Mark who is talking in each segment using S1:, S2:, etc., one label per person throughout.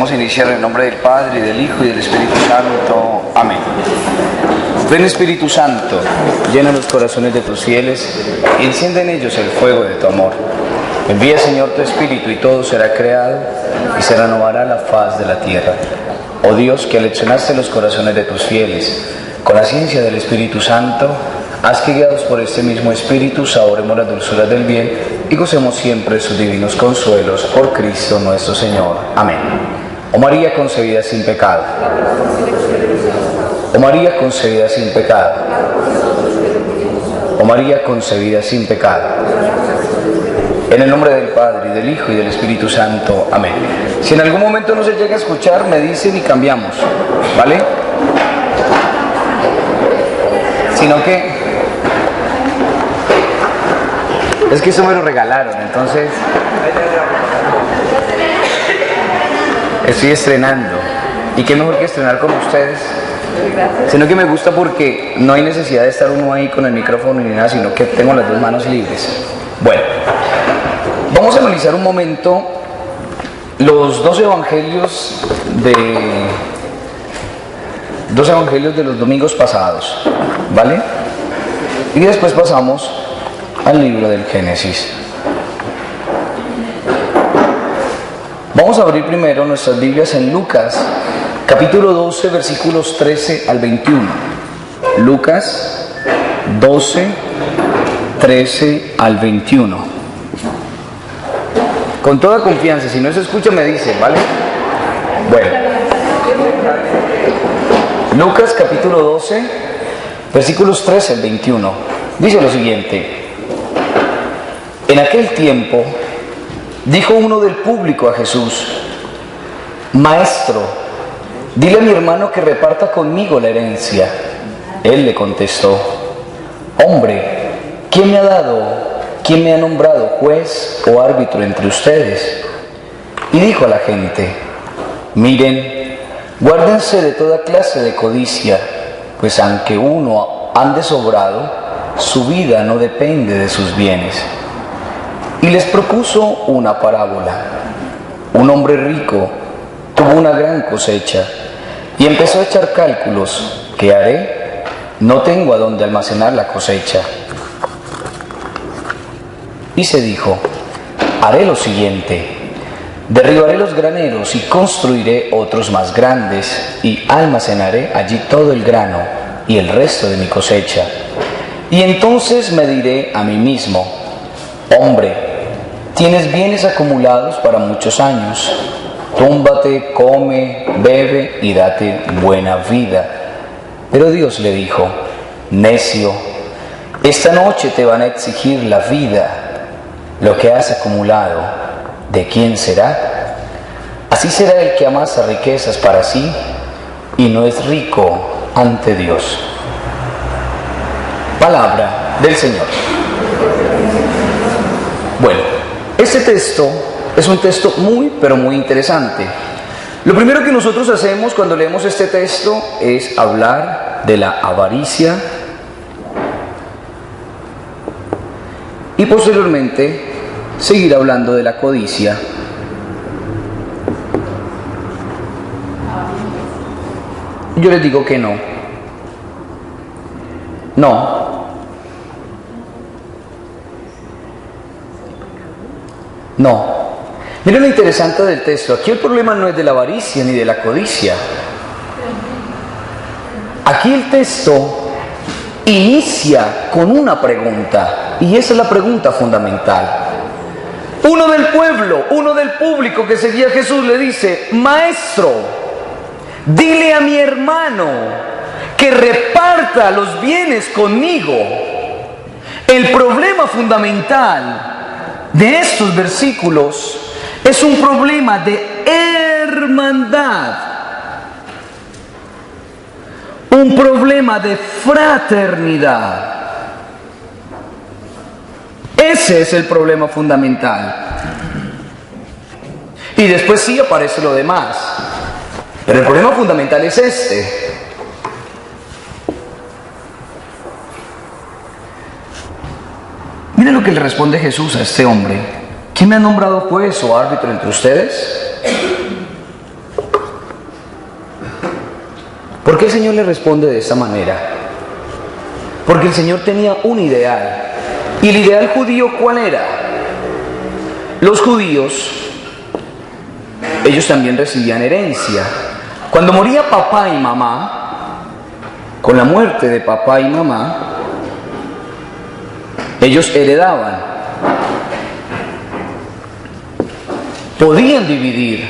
S1: Vamos a iniciar en el nombre del Padre, y del Hijo, y del Espíritu Santo. Amén. Ven, Espíritu Santo, llena los corazones de tus fieles y enciende en ellos el fuego de tu amor. Envía, Señor, tu Espíritu y todo será creado y se renovará la faz de la tierra. Oh Dios, que aleccionaste los corazones de tus fieles con la ciencia del Espíritu Santo, haz que, guiados por este mismo Espíritu, saboremos las dulzuras del bien y gocemos siempre sus divinos consuelos por Cristo nuestro Señor. Amén. Oh María concebida sin pecado. Oh María concebida sin pecado. Oh María concebida sin pecado. En el nombre del Padre, y del Hijo, y del Espíritu Santo. Amén. Si en algún momento no se llega a escuchar, me dicen y cambiamos, ¿vale? Sino que es que eso me lo regalaron, entonces estoy estrenando. Y qué mejor que estrenar con ustedes. Sino que me gusta porque no hay necesidad de estar uno ahí con el micrófono ni nada, sino que tengo las dos manos libres. Bueno, vamos a analizar un momento los dos evangelios de los domingos pasados, ¿vale? Y después pasamos al libro del Génesis. Vamos a abrir primero nuestras Biblias en Lucas, capítulo 12, versículos 13 al 21. Lucas 12, 13 al 21. Con toda confianza, si no se escucha me dicen, ¿vale? Bueno. Lucas capítulo 12, versículos 13 al 21. Dice lo siguiente. En aquel tiempo dijo uno del público a Jesús: Maestro, dile a mi hermano que reparta conmigo la herencia. Él le contestó: Hombre, ¿quién me ha nombrado juez o árbitro entre ustedes? Y dijo a la gente: Miren, guárdense de toda clase de codicia, pues aunque uno ande sobrado, su vida no depende de sus bienes. Y les propuso una parábola. Un hombre rico tuvo una gran cosecha y empezó a echar cálculos. ¿Qué haré? No tengo a dónde almacenar la cosecha. Y se dijo: haré lo siguiente: derribaré los graneros y construiré otros más grandes y almacenaré allí todo el grano y el resto de mi cosecha. Y entonces me diré a mí mismo: hombre, tienes bienes acumulados para muchos años. Túmbate, come, bebe y date buena vida. Pero Dios le dijo: necio, esta noche te van a exigir la vida. Lo que has acumulado, ¿de quién será? Así será el que amasa riquezas para sí y no es rico ante Dios. Palabra del Señor. Bueno, este texto es un texto muy, pero muy interesante. Lo primero que nosotros hacemos cuando leemos este texto es hablar de la avaricia y posteriormente seguir hablando de la codicia. Yo les digo que no. No. No. Miren lo interesante del texto. Aquí el problema no es de la avaricia ni de la codicia. Aquí el texto inicia con una pregunta, y esa es la pregunta fundamental. Uno del pueblo, uno del público que seguía a Jesús le dice: Maestro, dile a mi hermano que reparta los bienes conmigo. El problema fundamental de estos versículos es un problema de hermandad, un problema de fraternidad. Ese es el problema fundamental. Y después sí aparece lo demás. Pero el problema fundamental es este. Miren lo que le responde Jesús a este hombre: ¿quién me ha nombrado juez o árbitro entre ustedes? ¿Por qué el Señor le responde de esta manera? Porque el Señor tenía un ideal. ¿Y el ideal judío cuál era? Los judíos, ellos también recibían herencia. Cuando moría papá y mamá, con la muerte de papá y mamá, ellos heredaban. Podían dividir,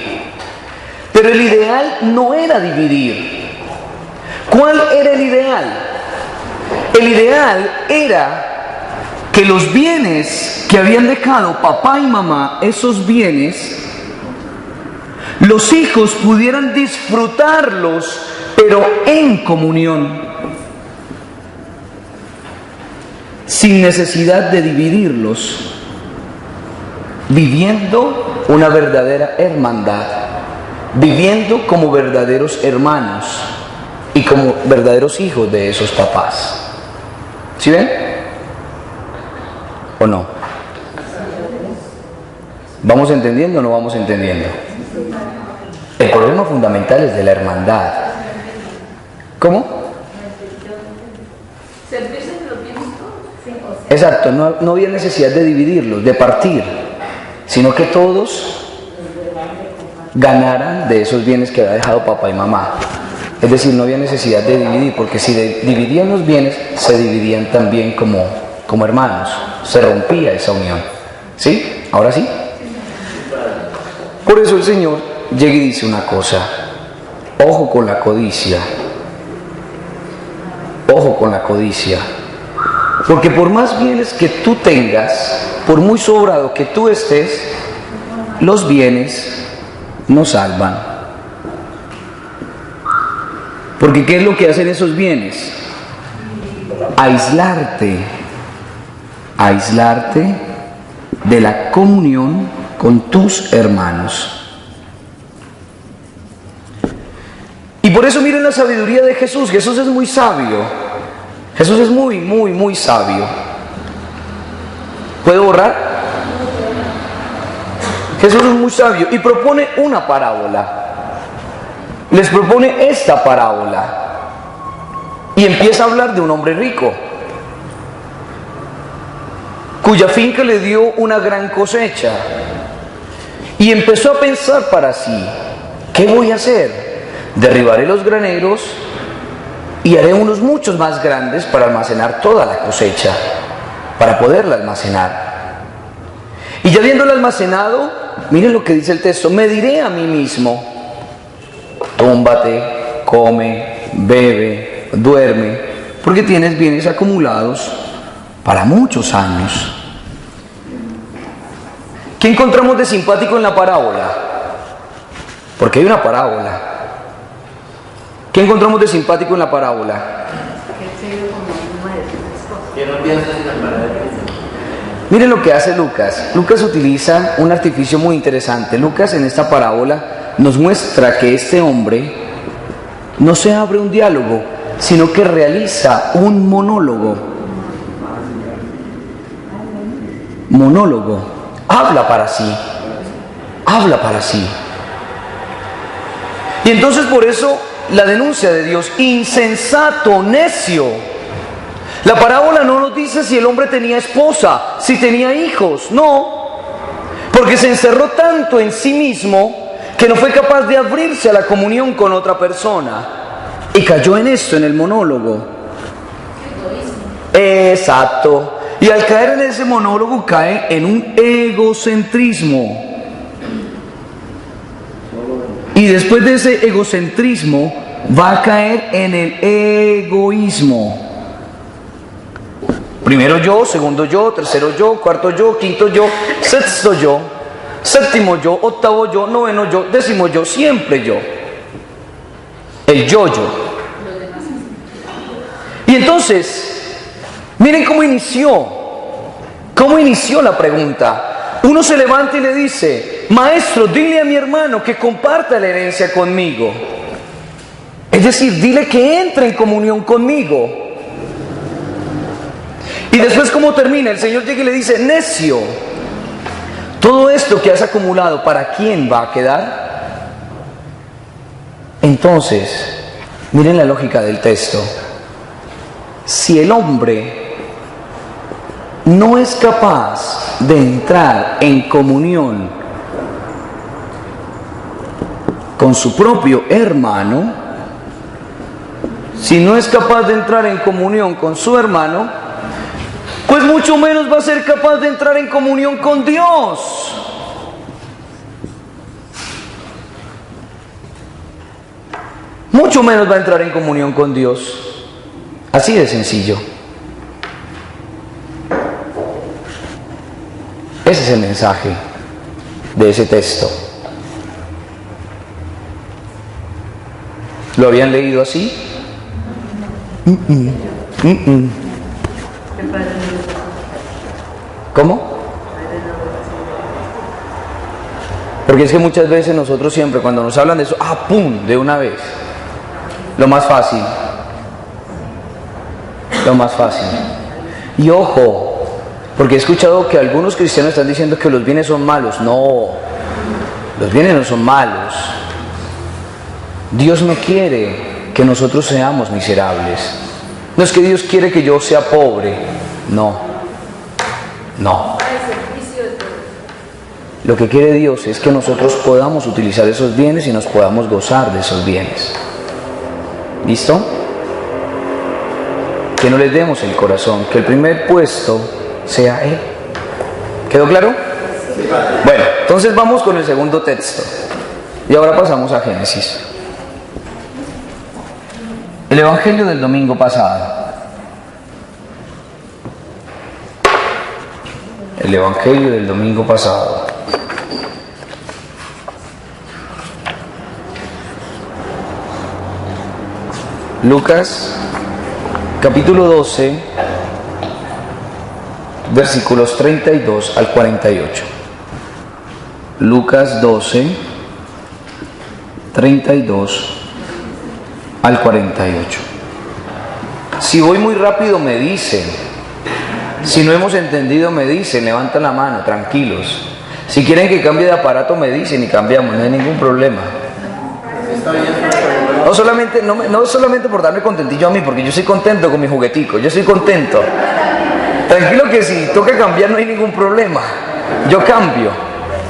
S1: pero el ideal no era dividir. ¿Cuál era el ideal? El ideal era que los bienes que habían dejado papá y mamá, esos bienes, los hijos pudieran disfrutarlos, pero en comunión, sin necesidad de dividirlos, viviendo una verdadera hermandad, viviendo como verdaderos hermanos y como verdaderos hijos de esos papás. ¿Sí ven? ¿O no? ¿Vamos entendiendo o no vamos entendiendo? El problema fundamental es de la hermandad. ¿Cómo? Exacto, no había necesidad de dividirlos, de partir, sino que todos ganaran de esos bienes que había dejado papá y mamá. Es decir, no había necesidad de dividir, porque si dividían los bienes, se dividían también como hermanos. Se rompía esa unión. ¿Sí? ¿Ahora sí? Por eso el Señor llega y dice una cosa: ojo con la codicia. Ojo con la codicia. Porque por más bienes que tú tengas, por muy sobrado que tú estés, los bienes no salvan. Porque ¿qué es lo que hacen esos bienes? Aislarte de la comunión con tus hermanos. Y por eso miren la sabiduría de Jesús. Jesús es muy sabio. Jesús es muy sabio. ¿Puedo borrar? Jesús es muy sabio y propone una parábola. Les propone esta parábola y empieza a hablar de un hombre rico cuya finca le dio una gran cosecha y empezó a pensar para sí: ¿qué voy a hacer? Derribaré los graneros y haré unos muchos más grandes para almacenar toda la cosecha, para poderla almacenar. Y ya habiéndola almacenado, miren lo que dice el texto: me diré a mí mismo: túmbate, come, bebe, duerme, porque tienes bienes acumulados para muchos años. ¿Qué encontramos de simpático en la parábola? Porque hay una parábola. ¿Qué encontramos de simpático en la parábola? Miren lo que hace Lucas. Lucas utiliza un artificio muy interesante. Lucas en esta parábola nos muestra que este hombre no se abre un diálogo, sino que realiza un monólogo. Habla para sí. Y entonces por eso la denuncia de Dios: insensato, necio. La parábola no nos dice si el hombre tenía esposa, si tenía hijos, no, porque se encerró tanto en sí mismo que no fue capaz de abrirse a la comunión con otra persona y cayó en esto, en el monólogo. Exacto. Y al caer en ese monólogo cae en un egocentrismo. Y después de ese egocentrismo va a caer en el egoísmo. Primero yo, segundo yo, tercero yo, cuarto yo, quinto yo, sexto yo, séptimo yo, octavo yo, noveno yo, décimo yo, siempre yo. El yo-yo. Y entonces, miren cómo inició la pregunta. Uno se levanta y le dice: maestro, dile a mi hermano que comparta la herencia conmigo. Es decir, dile que entre en comunión conmigo. Y después, ¿cómo termina? El Señor llega y le dice: necio, todo esto que has acumulado, ¿para quién va a quedar? Entonces, Miren la lógica del texto. Si el hombre no es capaz de entrar en comunión con su propio hermano, si no es capaz de entrar en comunión con su hermano, pues mucho menos va a ser capaz de entrar en comunión con Dios. Mucho menos va a entrar en comunión con Dios. Así de sencillo. Ese es el mensaje de ese texto. ¿Lo habían leído así? ¿Cómo? Porque es que muchas veces nosotros siempre cuando nos hablan de eso, ¡pum!, de una vez. Lo más fácil. Lo más fácil. Y ojo, porque he escuchado que algunos cristianos están diciendo que los bienes son malos. No, los bienes no son malos. Dios no quiere que nosotros seamos miserables. No es que Dios quiere que yo sea pobre. No. No. Lo que quiere Dios es que nosotros podamos utilizar esos bienes y nos podamos gozar de esos bienes. ¿Listo? Que no les demos el corazón, que el primer puesto sea Él. ¿Quedó claro? Bueno, entonces vamos con el segundo texto. Y ahora pasamos a Génesis. El Evangelio del domingo pasado. El Evangelio del domingo pasado. Lucas, capítulo 12, versículos 32 al 48. Lucas 12, 32 al 48. Si voy muy rápido me dicen, si no hemos entendido me dicen, levantan la mano, tranquilos. Si quieren que cambie de aparato me dicen y cambiamos, no hay ningún problema. No solamente por darme contentillo a mí, porque yo estoy contento con mi juguetico, yo estoy contento. Tranquilo que si toca cambiar no hay ningún problema, yo cambio.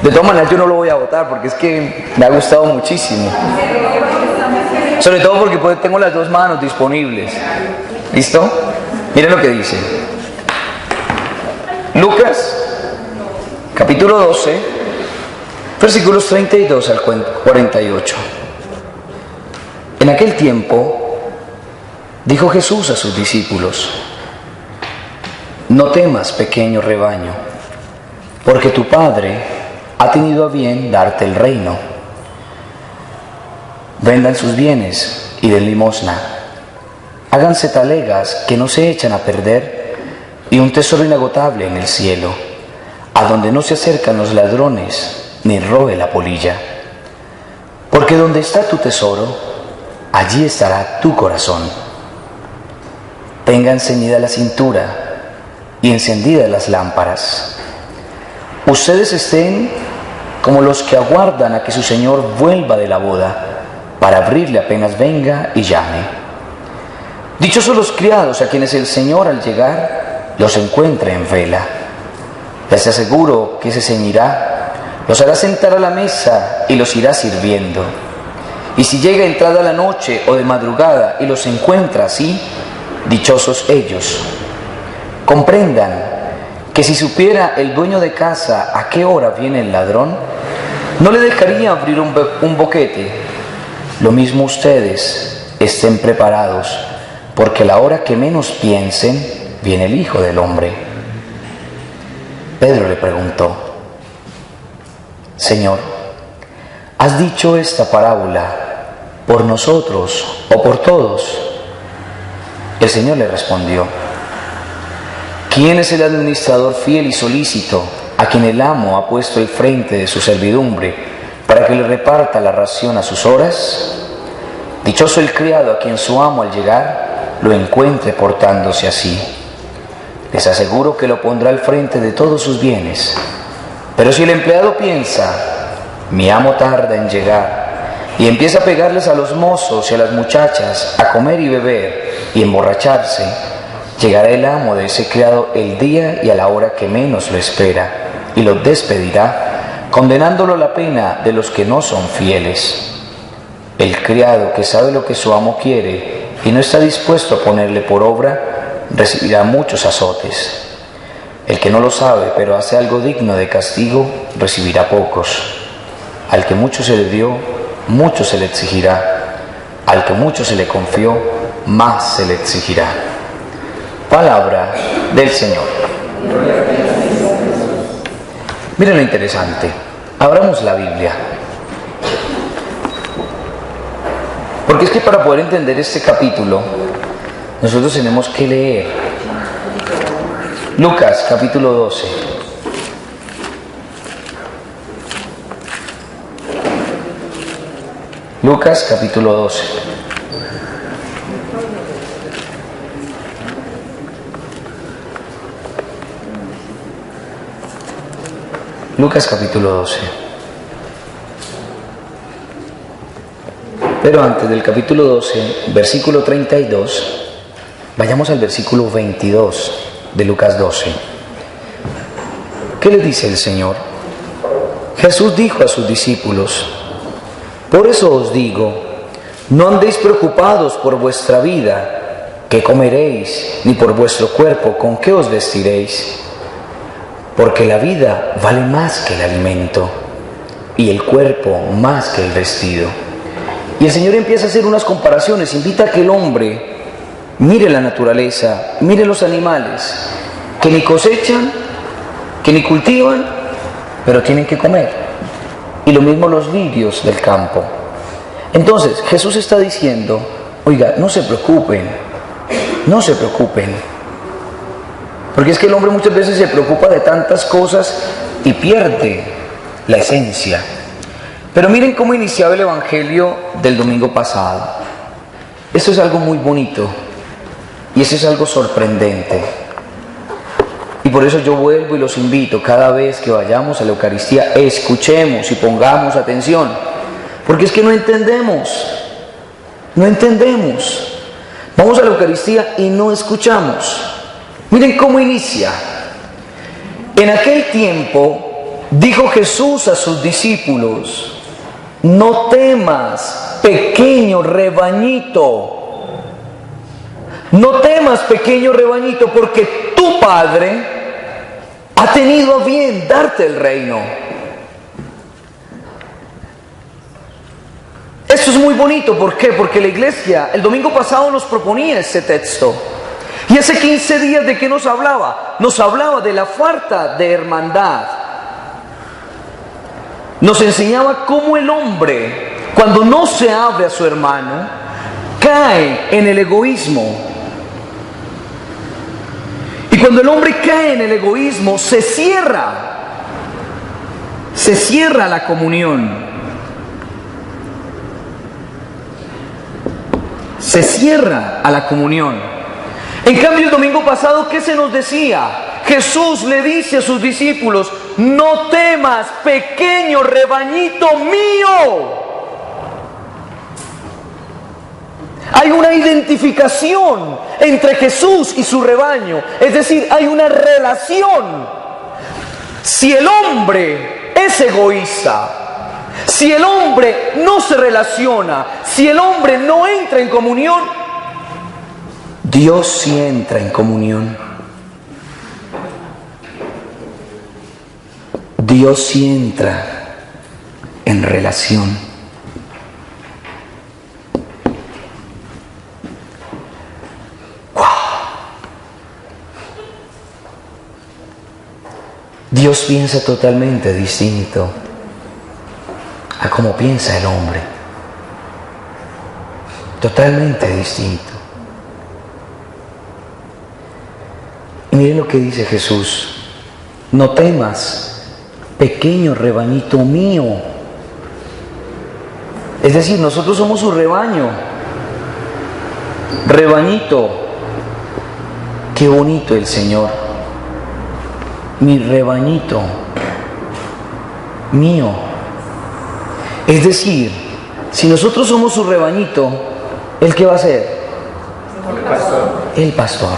S1: De todas maneras yo no lo voy a votar porque es que me ha gustado muchísimo. Sobre todo porque tengo las dos manos disponibles. ¿Listo? Miren lo que dice. Lucas, capítulo 12, versículos 32 al 48. En aquel tiempo, dijo Jesús a sus discípulos: no temas, pequeño rebaño, porque tu Padre ha tenido a bien darte el reino. Vendan sus bienes y den limosna. Háganse talegas que no se echan a perder y un tesoro inagotable en el cielo, a donde no se acercan los ladrones ni robe la polilla. Porque donde está tu tesoro, allí estará tu corazón. Tengan ceñida la cintura y encendidas las lámparas. Ustedes estén como los que aguardan a que su Señor vuelva de la boda, para abrirle apenas venga y llame. Dichosos los criados a quienes el Señor al llegar los encuentre en vela. Les aseguro que se ceñirá, los hará sentar a la mesa y los irá sirviendo. Y si llega entrada la noche o de madrugada y los encuentra así, dichosos ellos. Comprendan que si supiera el dueño de casa a qué hora viene el ladrón, no le dejaría abrir un boquete. Lo mismo ustedes, estén preparados, porque a la hora que menos piensen, viene el Hijo del Hombre. Pedro le preguntó: Señor, ¿has dicho esta parábola por nosotros o por todos? El Señor le respondió: ¿quién es el administrador fiel y solícito a quien el amo ha puesto al frente de su servidumbre para que le reparta la ración a sus horas? Dichoso el criado a quien su amo al llegar lo encuentre portándose así. Les aseguro que lo pondrá al frente de todos sus bienes. Pero si el empleado piensa: mi amo tarda en llegar, y empieza a pegarles a los mozos y a las muchachas, a comer y beber y emborracharse, llegará el amo de ese criado el día y a la hora que menos lo espera, y lo despedirá, condenándolo a la pena de los que no son fieles. El criado que sabe lo que su amo quiere y no está dispuesto a ponerle por obra, recibirá muchos azotes. El que no lo sabe, pero hace algo digno de castigo, recibirá pocos. Al que mucho se le dio, mucho se le exigirá. Al que mucho se le confió, más se le exigirá. Palabra del Señor. Miren lo interesante. Abramos la Biblia. Porque es que para poder entender este capítulo, nosotros tenemos que leer Lucas capítulo 12. Lucas capítulo 12. Lucas capítulo 12. Pero antes del capítulo 12, versículo 32, vayamos al versículo 22 de Lucas 12. ¿Qué le dice el Señor? Jesús dijo a sus discípulos: por eso os digo, no andéis preocupados por vuestra vida, qué comeréis, ni por vuestro cuerpo, con qué os vestiréis. Porque la vida vale más que el alimento, y el cuerpo más que el vestido. Y el Señor empieza a hacer unas comparaciones, invita a que el hombre mire la naturaleza, mire los animales, que ni cosechan, que ni cultivan, pero tienen que comer. Y lo mismo los lirios del campo. Entonces Jesús está diciendo: oiga, no se preocupen, no se preocupen. Porque es que el hombre muchas veces se preocupa de tantas cosas y pierde la esencia. Pero miren cómo iniciaba el Evangelio del domingo pasado. Esto es algo muy bonito y eso es algo sorprendente. Y por eso yo vuelvo y los invito, cada vez que vayamos a la Eucaristía, escuchemos y pongamos atención. Porque es que no entendemos. Vamos a la Eucaristía y no escuchamos. Miren cómo inicia. En aquel tiempo dijo Jesús a sus discípulos: no temas, pequeño rebañito. No temas, pequeño rebañito, porque tu Padre ha tenido a bien darte el reino. Esto es muy bonito. ¿Por qué? Porque la iglesia el domingo pasado nos proponía ese texto. Y hace 15 días, ¿de qué nos hablaba? Nos hablaba de la falta de hermandad. Nos enseñaba cómo el hombre, cuando no se abre a su hermano, cae en el egoísmo. Y cuando el hombre cae en el egoísmo, se cierra la comunión. Se cierra a la comunión. En cambio, el domingo pasado, ¿qué se nos decía? Jesús le dice a sus discípulos: no temas, pequeño rebañito mío. Hay una identificación entre Jesús y su rebaño, es decir, hay una relación. Si el hombre es egoísta, si el hombre no se relaciona, si el hombre no entra en comunión, Dios sí entra en comunión. Dios sí entra en relación. ¡Wow! Dios piensa totalmente distinto a cómo piensa el hombre. Totalmente distinto. Y miren lo que dice Jesús: no temas, pequeño rebañito mío. Es decir, nosotros somos su rebaño. Rebañito. Qué bonito el Señor. Mi rebañito mío. Es decir, Si nosotros somos su rebañito, ¿Él qué va a hacer?
S2: El pastor.
S1: El pastor.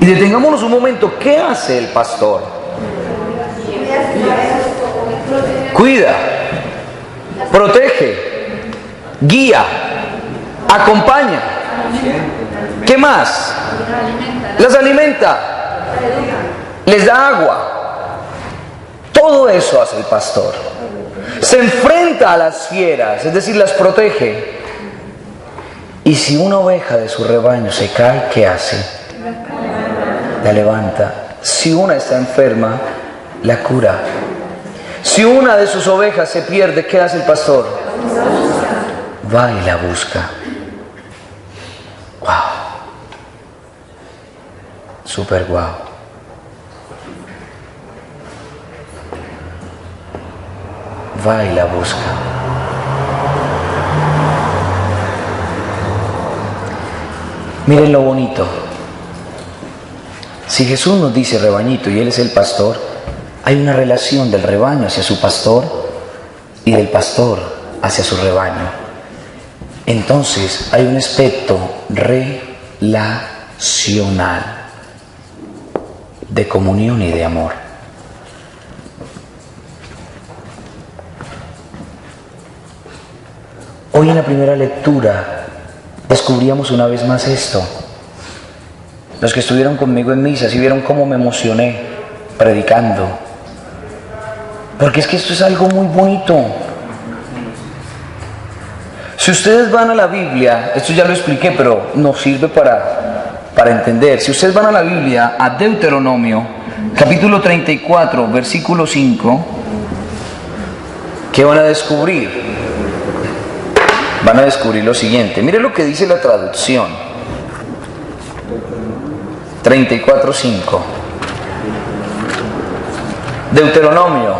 S1: Y detengámonos un momento, ¿qué hace el pastor? Cuida, protege, guía, acompaña. ¿Qué más? Las alimenta, les da agua. Todo eso hace el pastor. Se enfrenta a las fieras, es decir, las protege. Y si una oveja de su rebaño se cae, ¿qué hace? La levanta. Si una está enferma, la cura. Si una de sus ovejas se pierde, ¿qué hace el pastor? Va y la busca. ¡Wow! Súper guau. Va y la busca. Miren lo bonito. Si Jesús nos dice rebañito y Él es el pastor, hay una relación del rebaño hacia su pastor y del pastor hacia su rebaño. Entonces hay un aspecto relacional de comunión y de amor. Hoy en la primera lectura descubríamos una vez más esto. Los que estuvieron conmigo en misa, si vieron cómo me emocioné predicando. Porque es que esto es algo muy bonito. Si ustedes van a la Biblia, esto ya lo expliqué, pero nos sirve para entender. Si ustedes van a la Biblia, a Deuteronomio, capítulo 34, versículo 5, ¿qué van a descubrir? Van a descubrir lo siguiente. Mire lo que dice la traducción. 34:5. Deuteronomio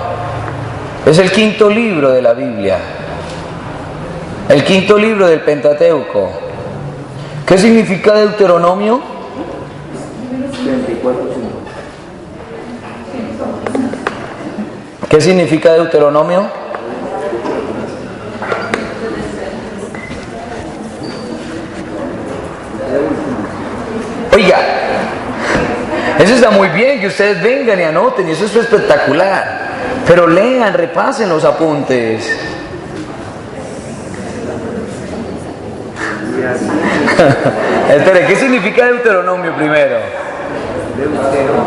S1: es el quinto libro de la Biblia, el quinto libro del Pentateuco. ¿Qué significa Deuteronomio?
S2: 34:5.
S1: ¿Qué significa Deuteronomio? Oiga, eso está muy bien, que ustedes vengan y anoten, y eso es espectacular. Pero lean, repasen los apuntes. Espere, ¿qué significa Deuteronomio primero?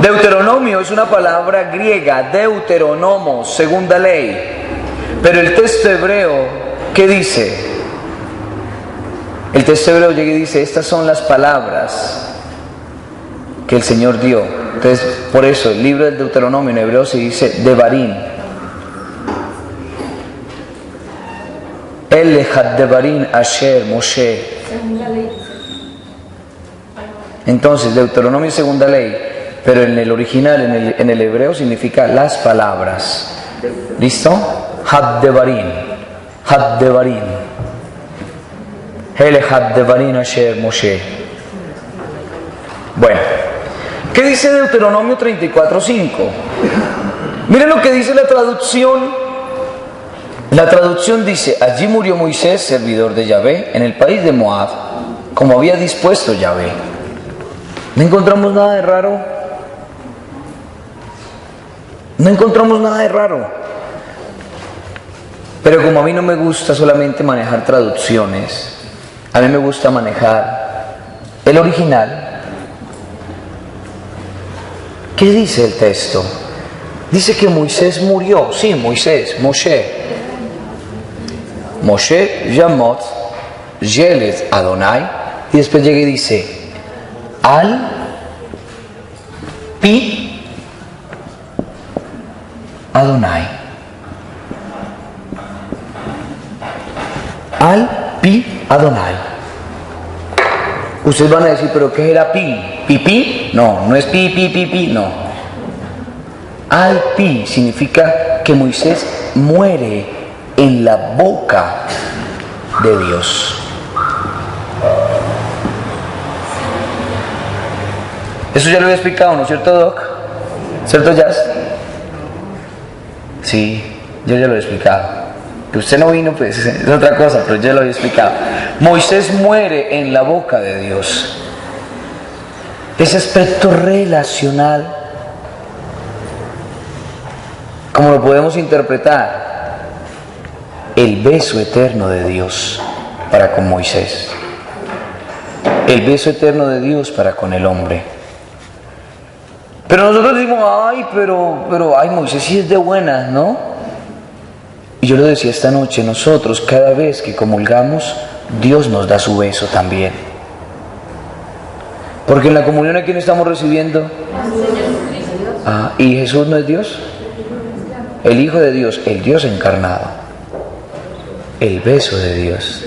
S1: Deuteronomio es una palabra griega, deuteronomos, segunda ley. Pero el texto hebreo, ¿qué dice? El texto hebreo llega y dice, estas son las palabras que el Señor dio. Entonces, por eso el libro del Deuteronomio en hebreo se dice Devarim. Elejat Devarim Asher Moshe. Entonces, Deuteronomio es segunda ley, pero en el original, en el hebreo, significa las palabras. ¿Listo? Had Devarim. Had Devarim. Elejat Devarim Asher Moshe. Bueno. ¿Qué dice Deuteronomio 34:5? Miren lo que dice la traducción. La traducción dice, allí murió Moisés, servidor de Yahvé, en el país de Moab, como había dispuesto Yahvé. No encontramos nada de raro. No encontramos nada de raro. Pero como a mí no me gusta solamente manejar traducciones, a mí me gusta manejar el original. ¿Qué dice el texto? Dice que Moisés murió. Sí, Moisés, Moshe. Moshe Yamot Yeled Adonai. Y después llega y dice, Al Pi Adonai. Al Pi Adonai. Ustedes van a decir, ¿pero qué era pi? ¿Pipí? No, no es pi, no. Al pi significa que Moisés muere en la boca de Dios. Eso ya lo había explicado, ¿no es cierto, Doc? ¿Cierto, Jazz? Sí, yo ya lo he explicado. Que usted no vino, pues es otra cosa, pero yo lo he explicado. Moisés muere en la boca de Dios. Ese aspecto relacional, ¿cómo lo podemos interpretar? El beso eterno de Dios para con Moisés. El beso eterno de Dios para con el hombre. Pero nosotros decimos, ay, pero Moisés sí es de buenas, ¿no? Y yo lo decía esta noche, nosotros cada vez que comulgamos, Dios nos da su beso también. Porque en la comunión, ¿a quién estamos recibiendo? ¿Y Jesús no es Dios? El Hijo de Dios, el Dios encarnado. El beso de Dios.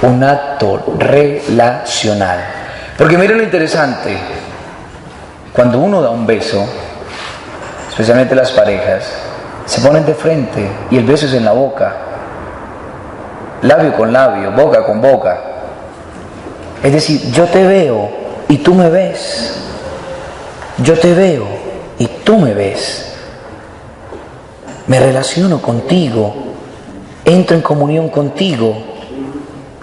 S1: Un acto relacional. Porque miren lo interesante. Cuando uno da un beso, especialmente las parejas, se ponen de frente y el beso es en la boca. Labio con labio, boca con boca. Es decir, yo te veo y tú me ves. Yo te veo y tú me ves. Me relaciono contigo. Entro en comunión contigo.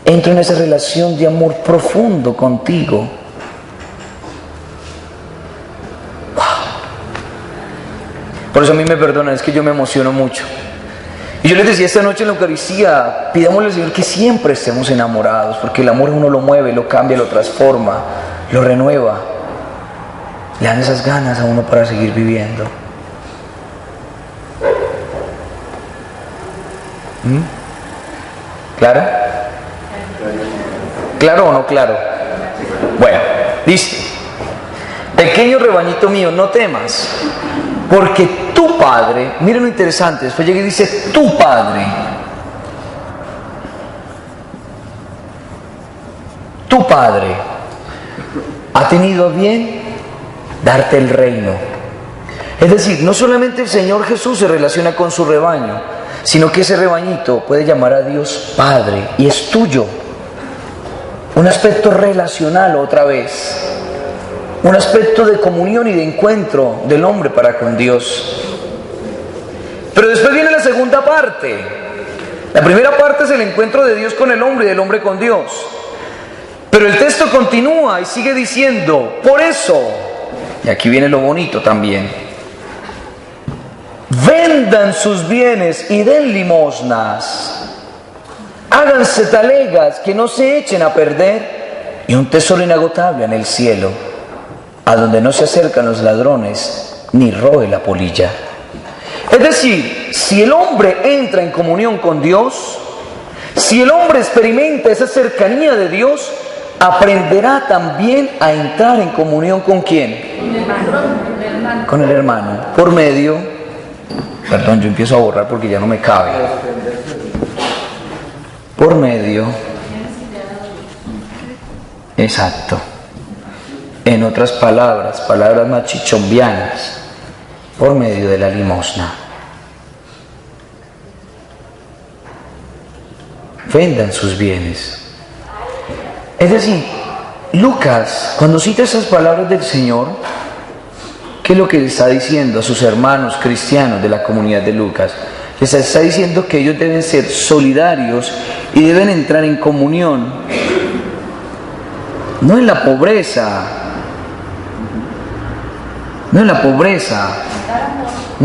S1: Entro en esa relación de amor profundo contigo. Wow. Por eso a mí me perdonan, es que yo me emociono mucho. Y yo les decía esta noche en la Eucaristía, pidámosle al Señor que siempre estemos enamorados, porque el amor uno lo mueve, lo cambia, lo transforma, lo renueva. Le dan esas ganas a uno para seguir viviendo. ¿Claro? ¿Claro o no claro? Bueno, listo. Pequeño rebañito mío, no temas, porque tu Padre, miren lo interesante, después llega y dice, tu Padre, tu Padre ha tenido a bien darte el reino. Es decir, no solamente el Señor Jesús se relaciona con su rebaño, sino que ese rebañito puede llamar a Dios Padre y es tuyo. Un aspecto relacional otra vez, un aspecto de comunión y de encuentro del hombre para con Dios. Pero después viene la segunda parte. La primera parte es el encuentro de Dios con el hombre y del hombre con Dios. Pero el texto continúa y sigue diciendo, por eso, y aquí viene lo bonito también, vendan sus bienes y den limosnas, háganse talegas que no se echen a perder y un tesoro inagotable en el cielo, a donde no se acercan los ladrones ni roe la polilla. Es decir, si el hombre entra en comunión con Dios, si el hombre experimenta esa cercanía de Dios, aprenderá también a entrar en comunión ¿con quién? Con el hermano, por medio, perdón, yo empiezo a borrar porque ya no me cabe, por medio, exacto, en otras palabras más chichombianas, por medio de la limosna. Vendan sus bienes. Es decir, Lucas, cuando cita esas palabras del Señor, ¿qué es lo que le está diciendo a sus hermanos cristianos de la comunidad de Lucas? Les está diciendo que ellos deben ser solidarios y deben entrar en comunión, no en la pobreza, no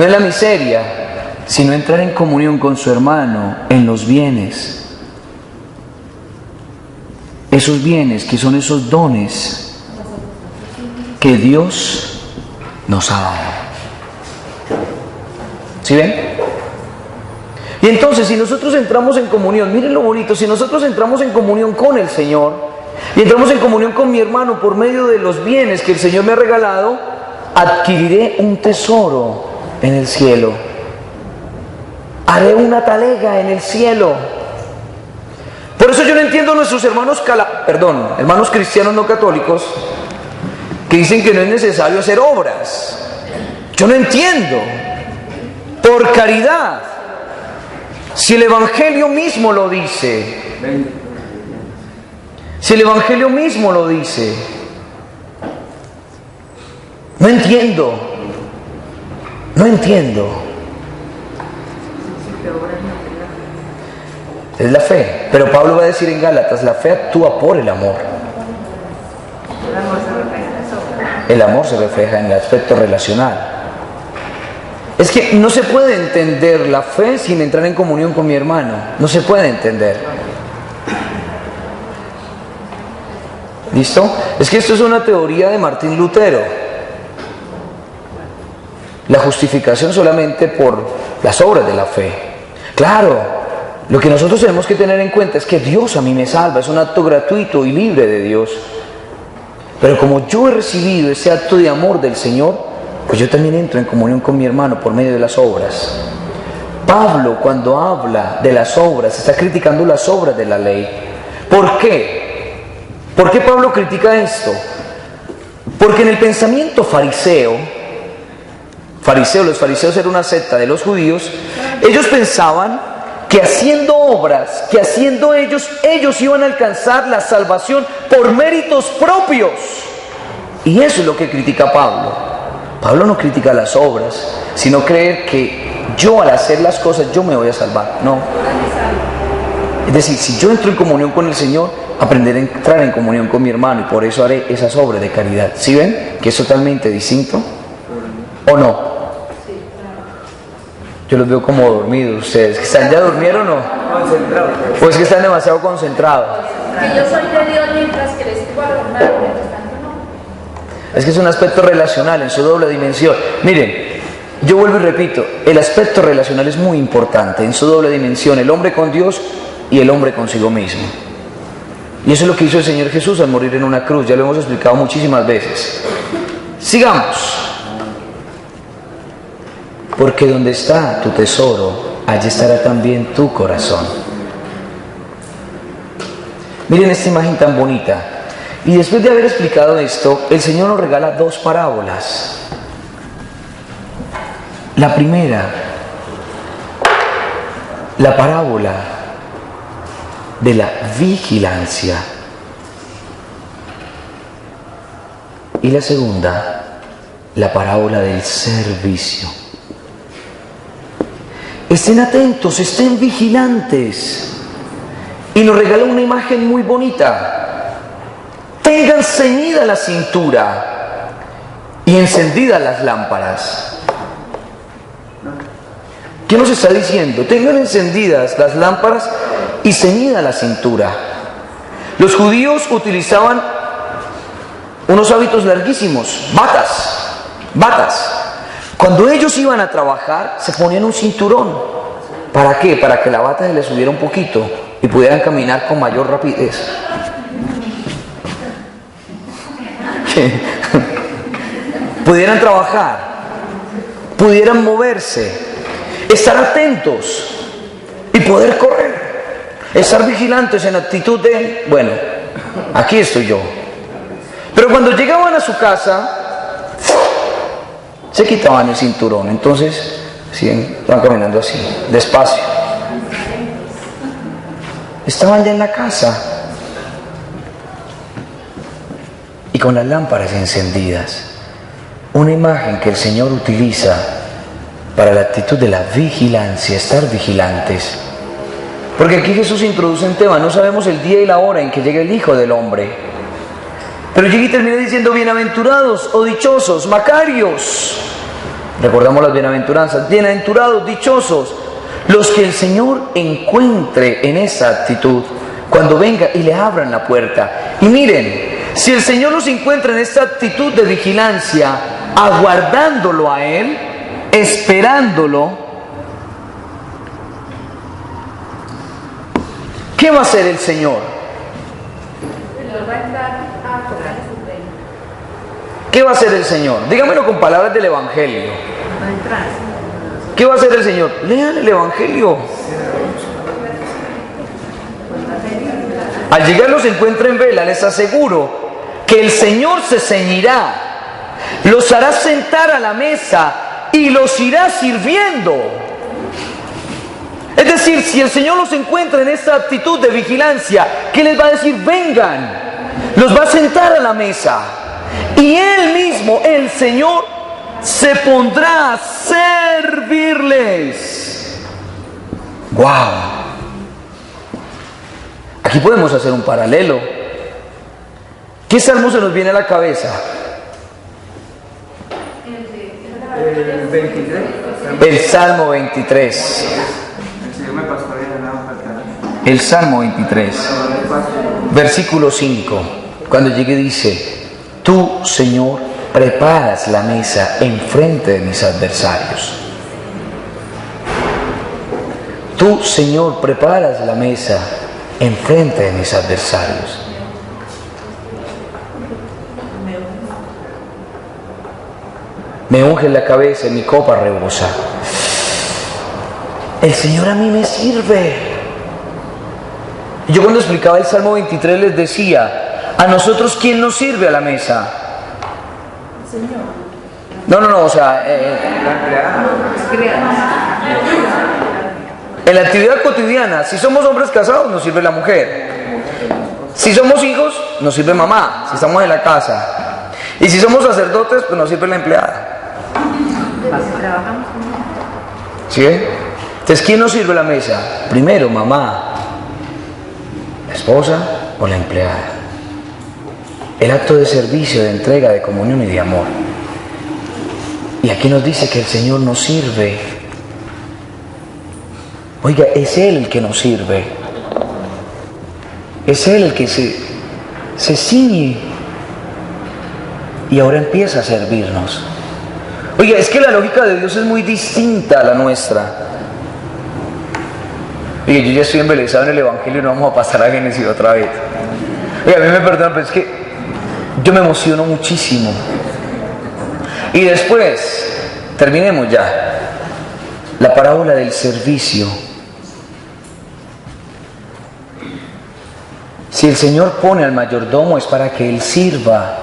S1: en la miseria, sino entrar en comunión con su hermano en los bienes. Esos bienes que son esos dones que Dios nos ha dado. ¿Sí ven? Y entonces, si nosotros entramos en comunión, miren lo bonito, si nosotros entramos en comunión con el Señor y entramos en comunión con mi hermano por medio de los bienes que el Señor me ha regalado, adquiriré un tesoro en el cielo. Haré una talega en el cielo. Por eso yo no entiendo a nuestros hermanos hermanos cristianos no católicos que dicen que no es necesario hacer obras. Yo no entiendo. Por caridad. Si el Evangelio mismo lo dice. Si el Evangelio mismo lo dice. No entiendo. No entiendo. Es la fe. Pero Pablo va a decir en Gálatas, la fe actúa por el amor. El amor se refleja en el aspecto relacional. Es que no se puede entender la fe sin entrar en comunión con mi hermano. No se puede entender. ¿Listo? Es que esto es una teoría de Martín Lutero. La justificación solamente por las obras de la fe. Claro, lo que nosotros tenemos que tener en cuenta es que Dios a mí me salva. Es un acto gratuito y libre de Dios. Pero como yo he recibido ese acto de amor del Señor, pues yo también entro en comunión con mi hermano por medio de las obras. Pablo, cuando habla de las obras, está criticando las obras de la ley. ¿Por qué? ¿Por qué Pablo critica esto? Porque en el pensamiento fariseo, los fariseos eran una secta de los judíos, ellos pensaban que haciendo obras, que haciendo ellos iban a alcanzar la salvación por méritos propios. Y eso es lo que critica Pablo. Pablo no critica las obras, sino creer que yo al hacer las cosas yo me voy a salvar. No. Es decir, si yo entro en comunión con el Señor, aprenderé a entrar en comunión con mi hermano y por eso haré esas obras de caridad. ¿Sí ven? Que es totalmente distinto. ¿O no? Yo los veo como dormidos ustedes. ¿Están ya durmieron o no?
S2: Concentrados.
S1: Pues que están demasiado concentrados.
S3: Que yo soy de Dios mientras que les estoy adornando, mientras tanto no.
S1: Es que es un aspecto relacional en su doble dimensión. Miren, yo vuelvo y repito, el aspecto relacional es muy importante en su doble dimensión, el hombre con Dios y el hombre consigo mismo. Y eso es lo que hizo el Señor Jesús al morir en una cruz, ya lo hemos explicado muchísimas veces. Sigamos. Porque donde está tu tesoro, allí estará también tu corazón. Miren esta imagen tan bonita. Y después de haber explicado esto, el Señor nos regala dos parábolas. La primera, la parábola de la vigilancia. Y la segunda, la parábola del servicio. Estén atentos, estén vigilantes. Y nos regala una imagen muy bonita. Tengan ceñida la cintura y encendidas las lámparas. ¿Qué nos está diciendo? Tengan encendidas las lámparas y ceñida la cintura. Los judíos utilizaban unos hábitos larguísimos, batas. Cuando ellos iban a trabajar, se ponían un cinturón. ¿Para qué? Para que la bata se les subiera un poquito y pudieran caminar con mayor rapidez. Pudieran trabajar, pudieran moverse, estar atentos y poder correr. Estar vigilantes en actitud de, bueno, aquí estoy yo. Pero cuando llegaban a su casa, se quitaban el cinturón, entonces iban caminando así, despacio. Estaban ya en la casa y con las lámparas encendidas. Una imagen que el Señor utiliza para la actitud de la vigilancia, estar vigilantes. Porque aquí Jesús introduce un tema, no sabemos el día y la hora en que llegue el Hijo del Hombre. Pero llega y termina diciendo, bienaventurados o dichosos, macarios. Recordamos las bienaventuranzas, bienaventurados, dichosos, los que el Señor encuentre en esa actitud, cuando venga y le abran la puerta. Y miren, si el Señor los encuentra en esta actitud de vigilancia, aguardándolo a Él, esperándolo, ¿qué va a hacer el Señor? ¿Qué va a hacer el Señor? Dígamelo con palabras del Evangelio. ¿Qué va a hacer el Señor? Lean el Evangelio. Al llegar los encuentra en vela, les aseguro que el Señor se ceñirá, los hará sentar a la mesa y los irá sirviendo. Es decir, si el Señor los encuentra en esta actitud de vigilancia, ¿qué les va a decir? Vengan, los va a sentar a la mesa y Él mismo, el Señor, se pondrá a servirles. ¡Wow! Aquí podemos hacer un paralelo. ¿Qué salmo se nos viene a la cabeza?
S2: El 23.
S1: El Salmo 23.
S2: El Señor me pastorea, nada faltará.
S1: El Salmo 23, versículo 5. Cuando llegue dice: tú, Señor, preparas la mesa enfrente de mis adversarios. Tú, Señor, preparas la mesa enfrente de mis adversarios. Me unge la cabeza y mi copa rebosa. El Señor a mí me sirve. Yo cuando explicaba el Salmo 23 les decía: ¿a nosotros quién nos sirve a la mesa?
S3: El Señor.
S1: No, o sea, en la actividad cotidiana, si somos hombres casados, nos sirve la mujer. Si somos hijos, nos sirve mamá, si estamos en la casa. Y si somos sacerdotes, pues nos sirve la empleada. ¿Sí? Entonces, ¿quién nos sirve la mesa? Primero, mamá, la esposa o la empleada. El acto de servicio, de entrega, de comunión y de amor. Y aquí nos dice que el Señor nos sirve. Oiga, es Él el que nos sirve. Es Él el que se ciñe y ahora empieza a servirnos. Oiga, es que la lógica de Dios es muy distinta a la nuestra. Oiga, yo ya estoy embelesado en el Evangelio y no vamos a pasar a Génesis otra vez. Oiga, a mí me perdonan, pero es que yo me emociono muchísimo. Y después, terminemos ya, la parábola del servicio. Si el Señor pone al mayordomo es para que Él sirva.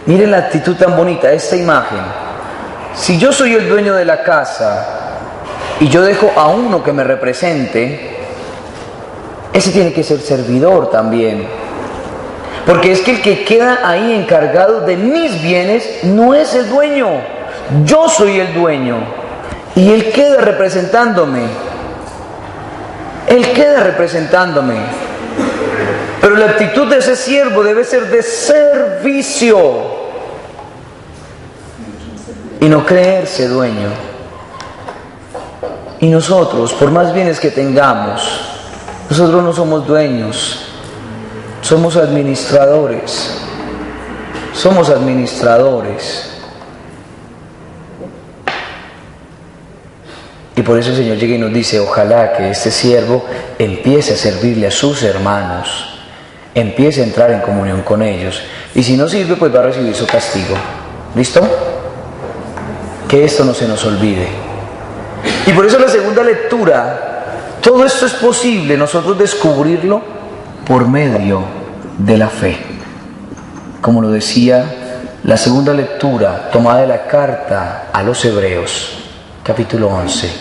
S1: Miren la actitud tan bonita, esta imagen. Si yo soy el dueño de la casa y yo dejo a uno que me represente, ese tiene que ser servidor también. Porque es que el que queda ahí encargado de mis bienes no es el dueño. Yo soy el dueño. Y él queda representándome. Él queda representándome. Pero la actitud de ese siervo debe ser de servicio y no creerse dueño. Y nosotros, por más bienes que tengamos, nosotros no somos dueños, somos administradores. Somos administradores. Y por eso el Señor llega y nos dice: ojalá que este siervo empiece a servirle a sus hermanos, empiece a entrar en comunión con ellos, y si no sirve, pues va a recibir su castigo. ¿Listo? Que esto no se nos olvide. Y por eso la segunda lectura, todo esto es posible nosotros descubrirlo por medio de la fe. Como lo decía la segunda lectura tomada de la carta a los Hebreos, capítulo 11.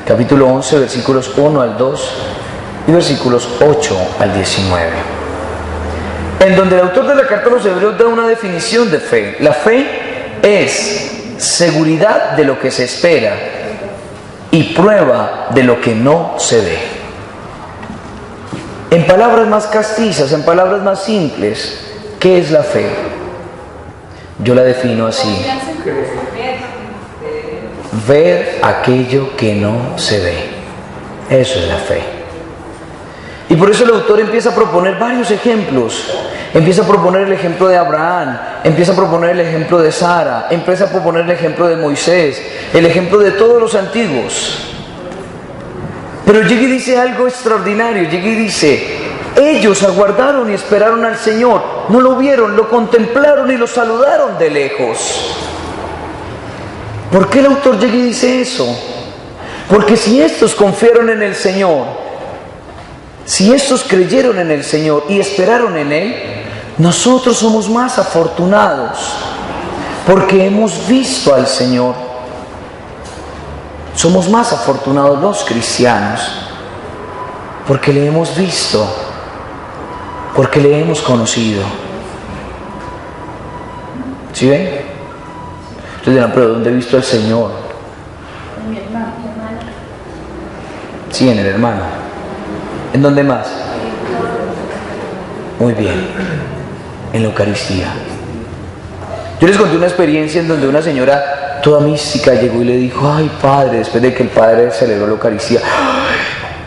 S1: Capítulo 11, versículos 1 al 2 y versículos 8 al 19. En donde el autor de la carta a los Hebreos da una definición de fe. La fe es seguridad de lo que se espera y prueba de lo que no se ve. En palabras más castizas, en palabras más simples, ¿qué es la fe? Yo la defino así: ver aquello que no se ve. Eso es la fe. Y por eso el autor empieza a proponer varios ejemplos. Empieza a proponer el ejemplo de Abraham, empieza a proponer el ejemplo de Sara, empieza a proponer el ejemplo de Moisés, el ejemplo de todos los antiguos. Pero llega y dice algo extraordinario. Llega y dice: ellos aguardaron y esperaron al Señor, no lo vieron, lo contemplaron y lo saludaron de lejos. ¿Por qué el autor llega y dice eso? Porque si estos confiaron en el Señor, si estos creyeron en el Señor y esperaron en Él, nosotros somos más afortunados porque hemos visto al Señor. Somos más afortunados los cristianos porque le hemos visto. porque le hemos conocido. ¿Sí ven? Ustedes dirán, pero ¿dónde he visto al Señor?
S3: En mi hermano.
S1: Sí, en el hermano. ¿En dónde más? Muy bien, en la Eucaristía. Yo les conté una experiencia en donde una señora toda mística llegó y le dijo, ay Padre, después de que el Padre celebró la Eucaristía,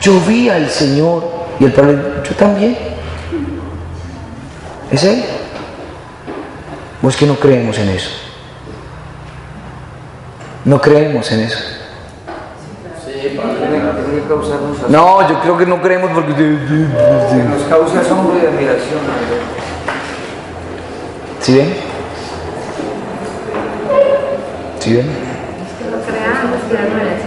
S1: yo vi al Señor. Y el Padre, yo también. ¿Es Él? ¿O es que no creemos en eso? No creemos en eso.
S2: Tiene que causarnos asombro.
S1: No, yo creo que no creemos porque...
S2: Nos causa asombro y admiración.
S1: ¿Sí ven? ¿Sí ven?
S3: Lo creamos, que no es.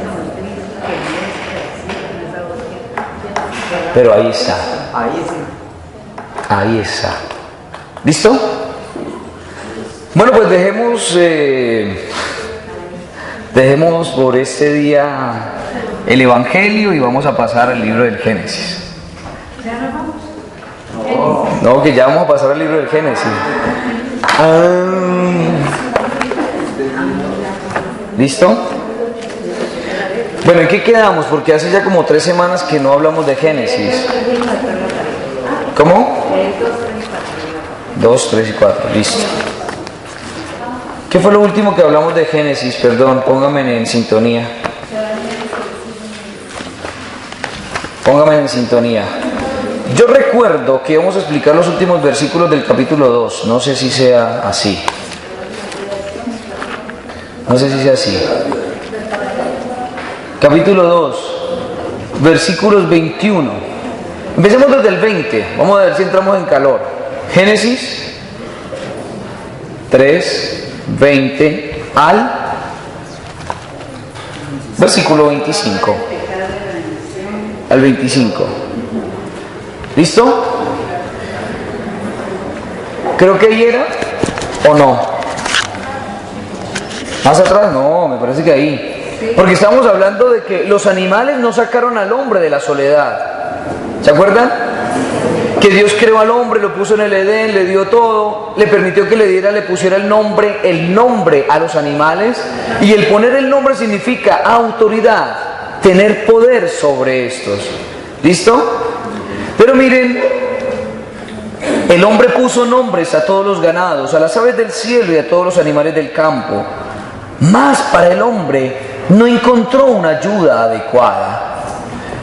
S1: Pero ahí está.
S2: Ahí sí.
S1: Ahí está. ¿Listo? Bueno, pues dejemos por este día el Evangelio y vamos a pasar al libro del Génesis.
S3: ¿Ya nos vamos?
S1: No, que ya vamos a pasar al libro del Génesis. ¿Listo? Bueno, ¿en qué quedamos? Porque hace ya como 3 semanas que no hablamos de Génesis. ¿Cómo? 2, 3 y 4. Listo. ¿Qué fue lo último que hablamos de Génesis? Perdón, póngame en sintonía. Póngame en sintonía. Yo recuerdo que vamos a explicar los últimos versículos del capítulo 2. No sé si sea así. No sé si sea así. Capítulo 2, versículos 21. Empecemos desde el 20. Vamos a ver si entramos en calor. Génesis 3, 20 al versículo 25. Al 25. ¿Listo? Creo que ahí era, ¿o no? ¿Más atrás? No, me parece que ahí. Porque estamos hablando de que los animales no sacaron al hombre de la soledad. ¿Se acuerdan? Que Dios creó al hombre, lo puso en el Edén, le dio todo, le permitió que le pusiera el nombre a los animales. Y el poner el nombre significa autoridad, tener poder sobre estos. ¿Listo? Pero miren, el hombre puso nombres a todos los ganados, a las aves del cielo y a todos los animales del campo. Mas para el hombre no encontró una ayuda adecuada.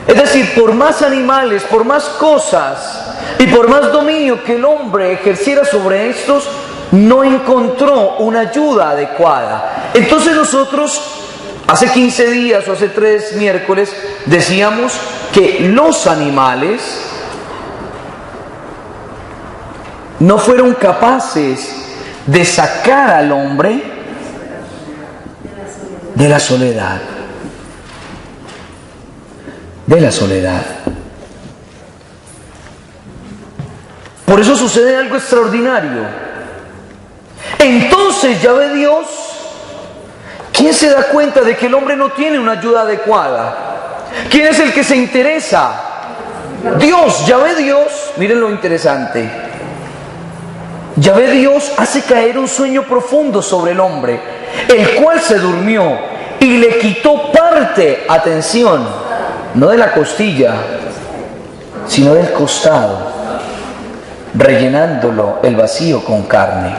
S1: Es decir, por más animales, por más cosas y por más dominio que el hombre ejerciera sobre estos, no encontró una ayuda adecuada. Entonces nosotros, hace 15 días o hace 3 miércoles, decíamos que los animales no fueron capaces de sacar al hombre de la soledad. De la soledad. Por eso sucede algo extraordinario. Entonces ya ve Dios, ¿quién se da cuenta de que el hombre no tiene una ayuda adecuada? ¿Quién es el que se interesa? Dios, ya ve Dios, miren lo interesante. Yahvé Dios hace caer un sueño profundo sobre el hombre, el cual se durmió y le quitó parte, atención, no de la costilla, sino del costado, rellenándolo el vacío con carne.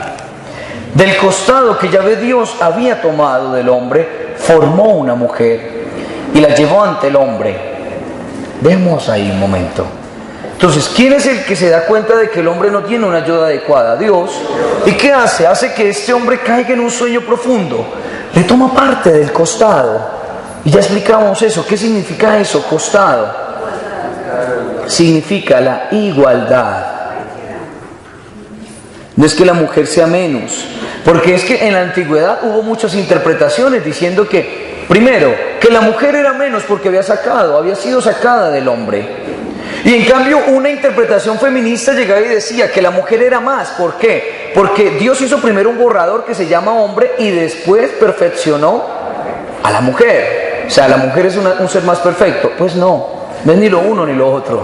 S1: Del costado que Yahvé Dios había tomado del hombre, formó una mujer y la llevó ante el hombre. Dejemos ahí un momento. Entonces, ¿quién es el que se da cuenta de que el hombre no tiene una ayuda adecuada? Dios. ¿Y qué hace? Hace que este hombre caiga en un sueño profundo. Le toma parte del costado. Y ya explicamos eso. ¿Qué significa eso? Costado. Significa la igualdad. No es que la mujer sea menos. Porque es que en la antigüedad hubo muchas interpretaciones diciendo que, primero, que la mujer era menos porque había sido sacada del hombre. Y en cambio una interpretación feminista llegaba y decía que la mujer era más. ¿Por qué? Porque Dios hizo primero un borrador que se llama hombre y después perfeccionó a la mujer. O sea, la mujer es un ser más perfecto. Pues no es ni lo uno ni lo otro.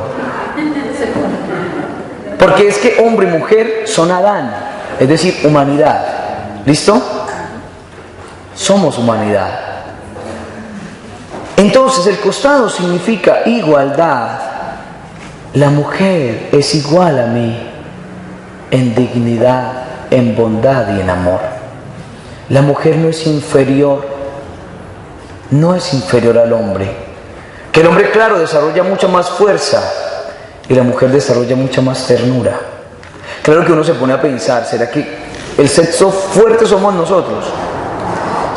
S1: Porque es que hombre y mujer son Adán, es decir, humanidad. ¿Listo? Somos humanidad. Entonces el costado significa igualdad. La mujer es igual a mí en dignidad, en bondad y en amor. La mujer no es inferior, no es inferior al hombre. Que el hombre, claro, desarrolla mucha más fuerza y la mujer desarrolla mucha más ternura. Claro que uno se pone a pensar, ¿será que el sexo fuerte somos nosotros?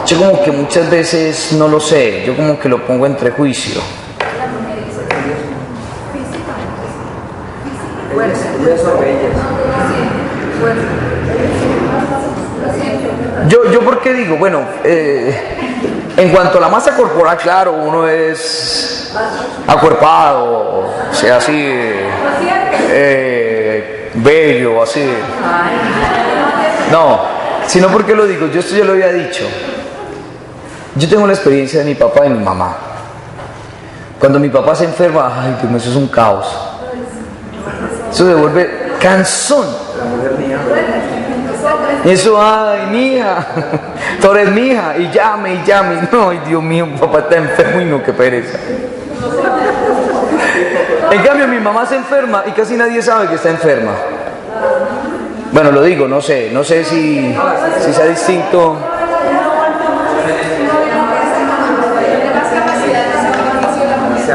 S1: Yo como que muchas veces no lo sé, yo como que lo pongo entre juicio. Yo ¿por qué digo? Bueno, en cuanto a la masa corporal, claro, uno es acuerpado, o sea, así, bello, así. No, sino porque lo digo, yo esto ya lo había dicho. Yo tengo la experiencia de mi papá y mi mamá. Cuando mi papá se enferma, ay, Dios mío, eso es un caos. Eso se vuelve cansón. Eso, ay, mija, tú eres mi hija, y llame. No, ay, Dios mío, mi papá está enfermo y no, qué pereza. En cambio, mi mamá se enferma y casi nadie sabe que está enferma. Bueno, lo digo, no sé si sea distinto.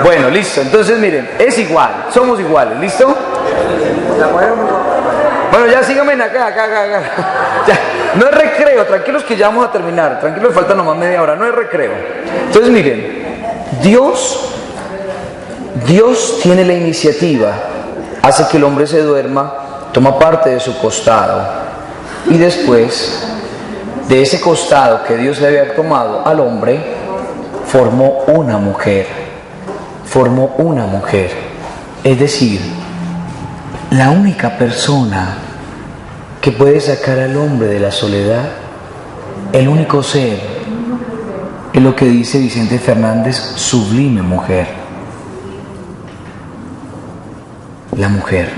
S1: Bueno, listo, entonces miren, es igual, somos iguales, ¿listo? Bueno, ya síganme acá. Ya, no es recreo, tranquilos que ya vamos a terminar, tranquilos, falta nomás media hora, no es recreo. Entonces miren, Dios tiene la iniciativa, hace que el hombre se duerma, toma parte de su costado y después de ese costado que Dios le había tomado al hombre, formó una mujer. Es decir, la única persona que puede sacar al hombre de la soledad, el único ser, es lo que dice Vicente Fernández, sublime mujer. La mujer.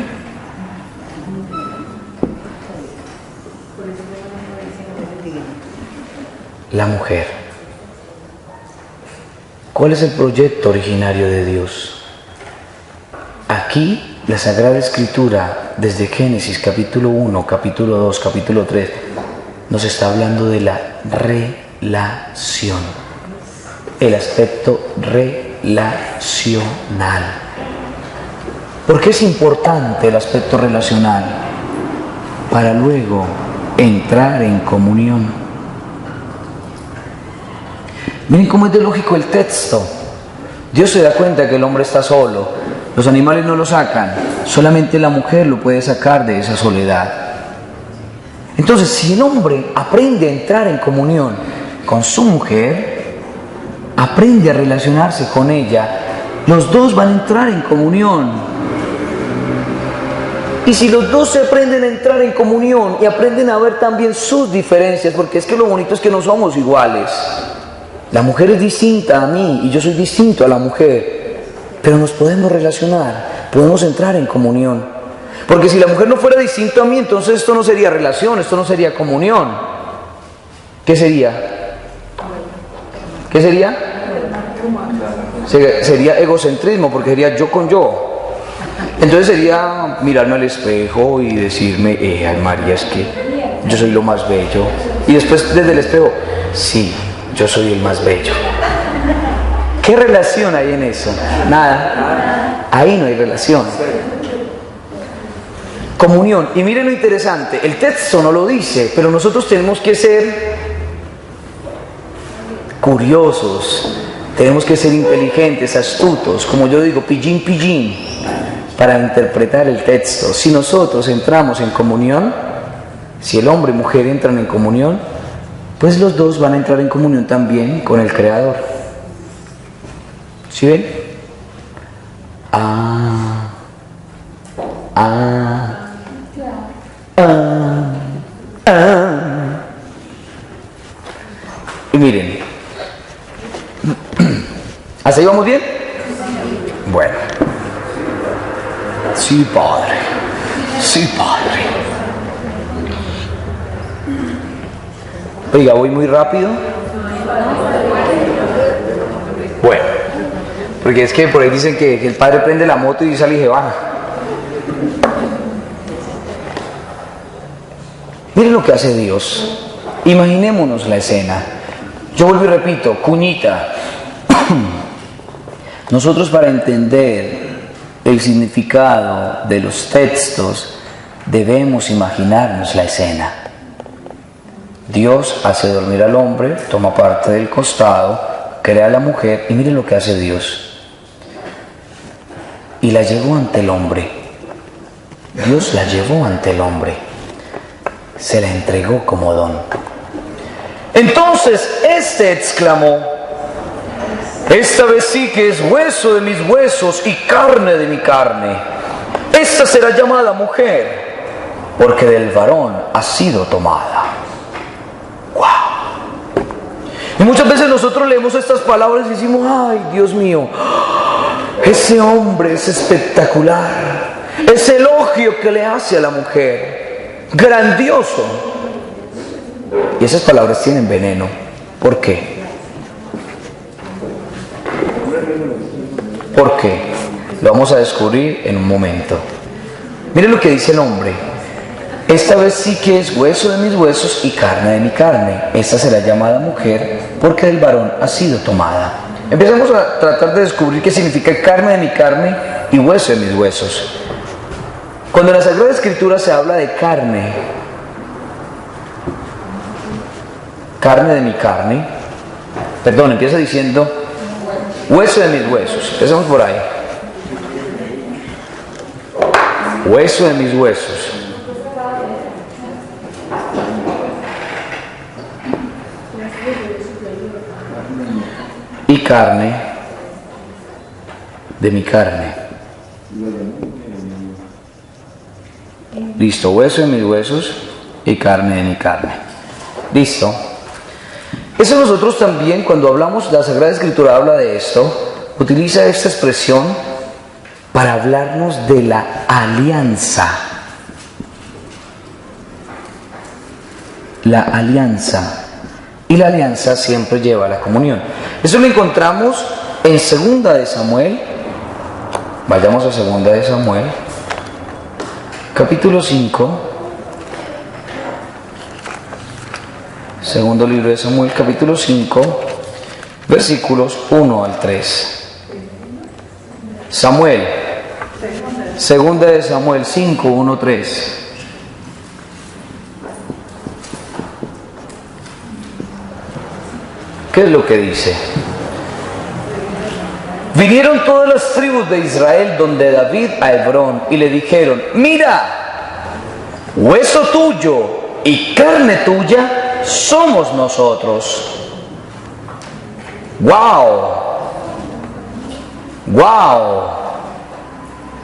S1: La mujer. ¿Cuál es el proyecto originario de Dios? Aquí la Sagrada Escritura, desde Génesis capítulo 1, capítulo 2, capítulo 3, nos está hablando de la relación, el aspecto relacional. ¿Por qué es importante el aspecto relacional? Para luego entrar en comunión. Miren cómo es de lógico el texto. Dios se da cuenta que el hombre está solo. Los animales no lo sacan. Solamente la mujer lo puede sacar de esa soledad. Entonces, si el hombre aprende a entrar en comunión con su mujer, aprende a relacionarse con ella, los dos van a entrar en comunión. Y si los dos se aprenden a entrar en comunión y aprenden a ver también sus diferencias, porque es que lo bonito es que no somos iguales. La mujer es distinta a mí y yo soy distinto a la mujer, pero nos podemos relacionar, podemos entrar en comunión. Porque si la mujer no fuera distinta a mí, entonces esto no sería relación, esto no sería comunión. ¿Qué sería? ¿Qué sería? Sería egocentrismo, porque sería yo con yo. Entonces sería mirarme al espejo y decirme, ay María, es que yo soy lo más bello. Y después desde el espejo, sí, yo soy el más bello. ¿Qué relación hay en eso? Nada. Ahí no hay relación. Comunión. Y miren lo interesante, el texto no lo dice, pero nosotros tenemos que ser curiosos, tenemos que ser inteligentes, astutos, como yo digo, pillín, para interpretar el texto. Si nosotros entramos en comunión, si el hombre y mujer entran en comunión, pues los dos van a entrar en comunión también con el Creador. ¿Sí ven? Y miren, ¿hasta ahí vamos bien? Bueno, sí, Padre, Sí, Padre. Oiga, voy muy rápido. Bueno, porque es que por ahí dicen que el Padre prende la moto y sale y se baja. Miren lo que hace Dios. Imaginémonos la escena. Yo vuelvo y repito, cuñita. Nosotros, para entender el significado de los textos, debemos imaginarnos la escena. Dios hace dormir al hombre, toma parte del costado, crea a la mujer, y miren lo que hace Dios. Y la llevó ante el hombre. Dios la llevó ante el hombre. Se la entregó como don. Entonces este exclamó: esta vez sí que es hueso de mis huesos y carne de mi carne. Esta será llamada mujer, porque del varón ha sido tomada. ¡Wow! Y muchas veces nosotros leemos estas palabras y decimos: ay, Dios mío, ese hombre es espectacular. Ese elogio que le hace a la mujer, grandioso. Y esas palabras tienen veneno. ¿Por qué? ¿Por qué? Lo vamos a descubrir en un momento. Miren lo que dice el hombre: esta vez sí que es hueso de mis huesos y carne de mi carne. Esta será llamada mujer, porque del varón ha sido tomada. Empezamos a tratar de descubrir qué significa carne de mi carne y hueso de mis huesos. Cuando en la Sagrada Escritura se habla de carne, carne de mi carne, perdón, empieza diciendo hueso de mis huesos. Empezamos por ahí. Hueso de mis huesos. Y carne de mi carne. Listo, hueso de mis huesos y carne de mi carne. Listo. Eso nosotros también, cuando hablamos, la Sagrada Escritura habla de esto, utiliza esta expresión para hablarnos de la alianza. La alianza. Y la alianza siempre lleva a la comunión. Eso lo encontramos en 2 de Samuel. Vayamos a 2 de Samuel, capítulo 5. Segundo libro de Samuel, capítulo 5, versículos 1 al 3. Samuel, 2 de Samuel 5, 1, 3. ¿Qué es lo que dice? Vinieron todas las tribus de Israel donde David a Hebrón y le dijeron: mira, hueso tuyo y carne tuya somos nosotros. ¡Wow! ¡Wow!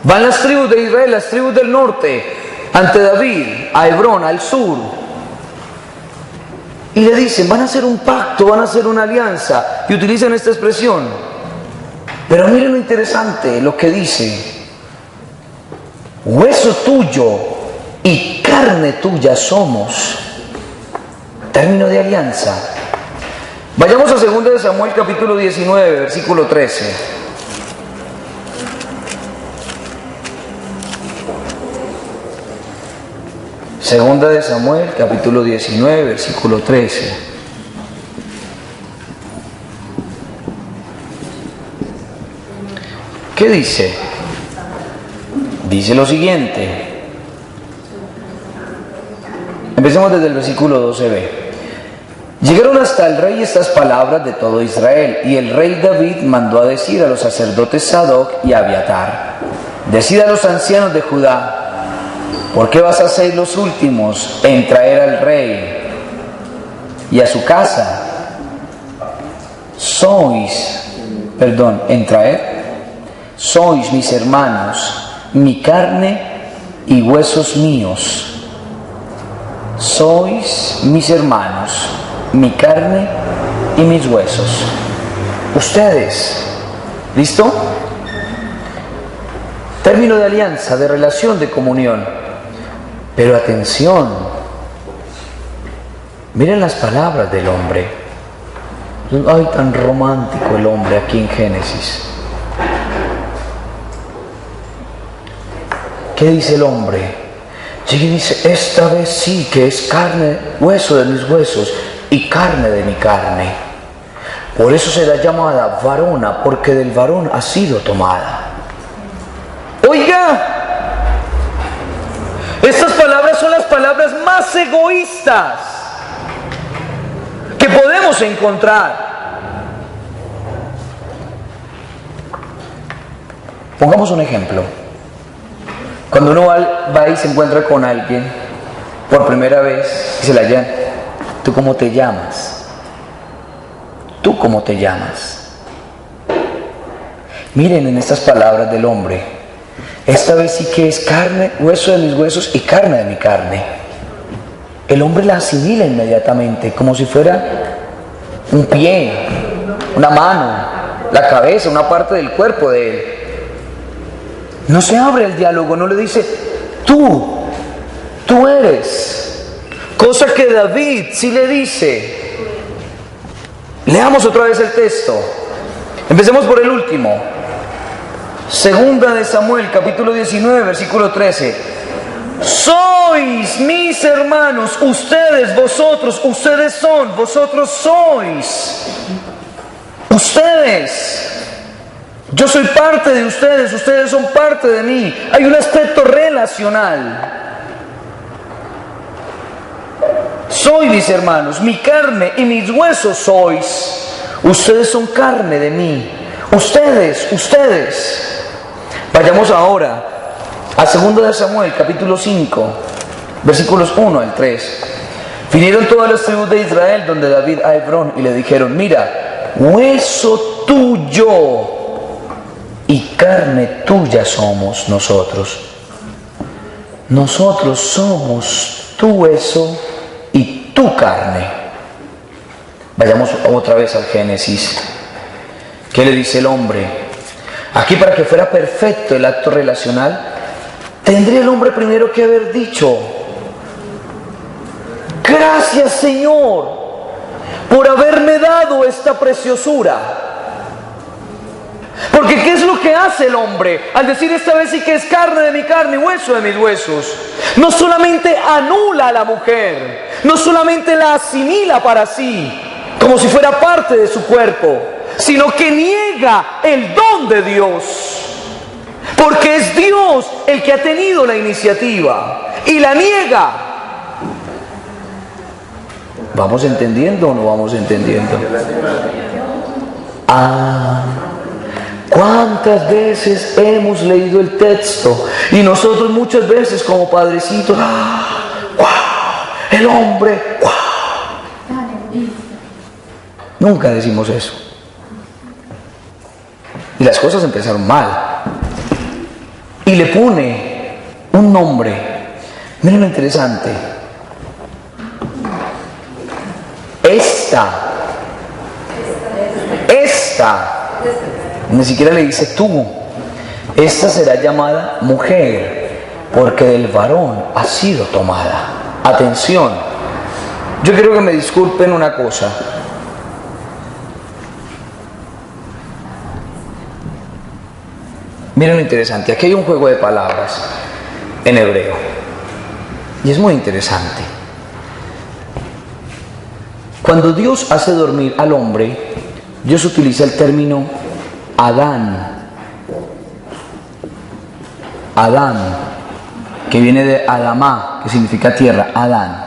S1: Van las tribus de Israel, las tribus del norte, ante David, a Hebrón, al sur. Y le dicen: van a hacer un pacto, van a hacer una alianza. Y utilizan esta expresión. Pero miren lo interesante, lo que dice: hueso tuyo y carne tuya somos. Término de alianza. Vayamos a 2 de Samuel capítulo 19, versículo 13. Segunda de Samuel capítulo 19, versículo 13. ¿Qué dice? Dice lo siguiente. Empecemos desde el versículo 12b. Llegaron hasta el rey estas palabras de todo Israel, y el rey David mandó a decir a los sacerdotes Sadoc y Abiatar: decid a los ancianos de Judá, ¿por qué vas a ser los últimos en traer al rey y a su casa? Sois mis hermanos, mi carne y huesos míos. Sois mis hermanos, mi carne y mis huesos. Ustedes, ¿listo? Término de alianza, de relación, de comunión. Pero atención, miren las palabras del hombre. Ay, tan romántico el hombre aquí en Génesis. ¿Qué dice el hombre? Y dice, esta vez sí que es carne, hueso de mis huesos y carne de mi carne. Por eso será llamada varona, porque del varón ha sido tomada. Oiga, estas palabras son las palabras más egoístas que podemos encontrar. Pongamos un ejemplo. Cuando uno va y se encuentra con alguien por primera vez y se la llama, ¿tú cómo te llamas? ¿Tú cómo te llamas? Miren en estas palabras del hombre, esta vez sí que es carne, hueso de mis huesos y carne de mi carne. El hombre la asimila inmediatamente, como si fuera un pie, una mano, la cabeza, una parte del cuerpo de él. No se abre el diálogo, no le dice, tú eres. Cosa que David sí le dice. Leamos otra vez el texto. Empecemos por el último. Segunda de Samuel, capítulo 19, versículo 13. Sois mis hermanos, ustedes, vosotros, ustedes son, vosotros sois. Ustedes. Yo soy parte de ustedes, ustedes son parte de mí. Hay un aspecto relacional. Soy mis hermanos, mi carne y mis huesos sois. Ustedes son carne de mí. Ustedes. Vayamos ahora a 2 de Samuel, capítulo 5, versículos 1 al 3. Vinieron todas las tribus de Israel donde David a Hebrón y le dijeron, mira, hueso tuyo y carne tuya somos nosotros. Nosotros somos tu hueso y tu carne. Vayamos otra vez al Génesis. ¿Qué le dice el hombre? Aquí, para que fuera perfecto el acto relacional, tendría el hombre primero que haber dicho, gracias Señor por haberme dado esta preciosura. Porque ¿qué es lo que hace el hombre al decir esta vez sí que es carne de mi carne y hueso de mis huesos? No solamente anula a la mujer, no solamente la asimila para sí, como si fuera parte de su cuerpo, sino que niega el don de Dios. Porque es Dios el que ha tenido la iniciativa y la niega. ¿Vamos entendiendo o no vamos entendiendo? ¿Cuántas veces hemos leído el texto y nosotros muchas veces como padrecitos, el hombre, nunca decimos eso? Y las cosas empezaron mal. Y le pone un nombre. Miren lo interesante. Esta. Ni siquiera le dice tú. Esta será llamada mujer, porque del varón ha sido tomada. Atención. Yo quiero que me disculpen una cosa. Miren lo interesante. Aquí hay un juego de palabras en hebreo. Y es muy interesante. Cuando Dios hace dormir al hombre, Dios utiliza el término Adán. Adán, que viene de Adamá, que significa tierra. Adán.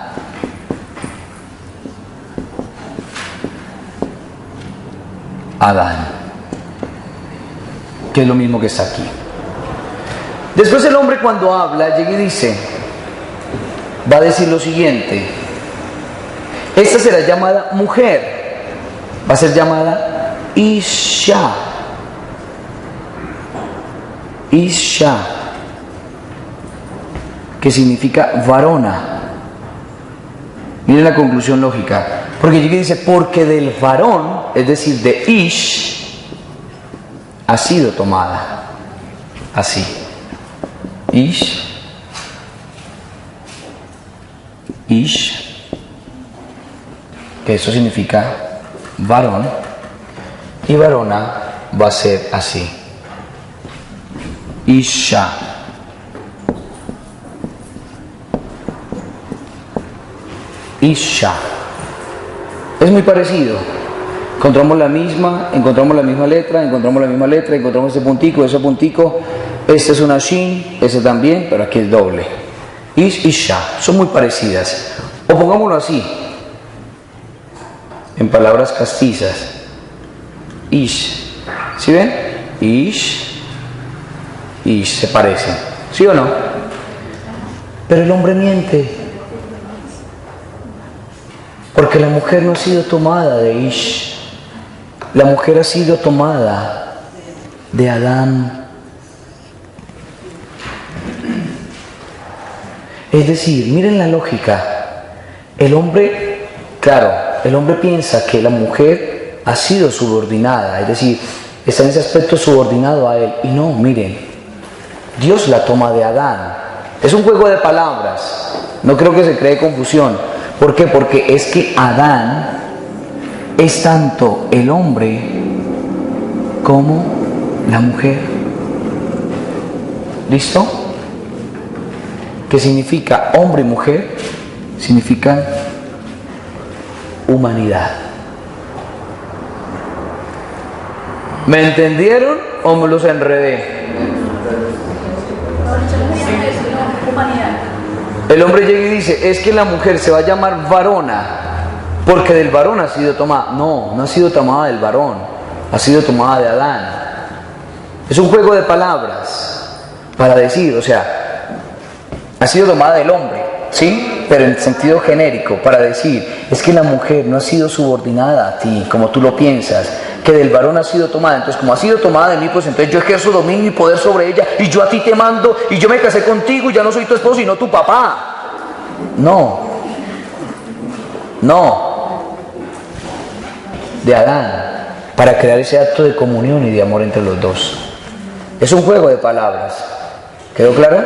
S1: Adán, que es lo mismo que está aquí. Después el hombre, cuando habla, llega y dice, va a decir lo siguiente: esta será llamada mujer, va a ser llamada Isha. Isha, que significa varona. Miren la conclusión lógica, porque llega y dice, porque del varón, es decir, de Ish, ha sido tomada. Así. Ish. Ish, que eso significa varón, y varona va a ser así. Isha. Isha. Es muy parecido. Encontramos la misma letra, encontramos ese puntico, este es una shin, ese también, pero aquí es doble. Ish, isha, son muy parecidas. O pongámoslo así, en palabras castizas. Ish, ¿sí ven? Ish, ish, se parecen, ¿sí o no? Pero el hombre miente. Porque la mujer no ha sido tomada de Ish. La mujer ha sido tomada de Adán. Es decir, miren la lógica. El hombre piensa que la mujer ha sido subordinada, es decir, está en ese aspecto subordinado a él. Y no, miren, Dios la toma de Adán. Es un juego de palabras. No creo que se cree confusión. ¿Por qué? Porque es que Adán es tanto el hombre como la mujer. ¿Listo? ¿Qué significa hombre y mujer? Significan humanidad. ¿Me entendieron o me los enredé?
S3: Humanidad.
S1: El hombre llega y dice, es que la mujer se va a llamar varona porque del varón ha sido tomada. No, no ha sido tomada del varón, ha sido tomada de Adán. Es un juego de palabras para decir, o sea, ha sido tomada del hombre, ¿sí? Pero en sentido genérico, para decir, es que la mujer no ha sido subordinada a ti, como tú lo piensas, que del varón ha sido tomada. Entonces, como ha sido tomada de mí, pues entonces yo ejerzo dominio y poder sobre ella, y yo a ti te mando, y yo me casé contigo, y ya no soy tu esposo, sino tu papá. No. No. De Adán, para crear ese acto de comunión y de amor entre los dos. Es un juego de palabras. ¿Quedó claro?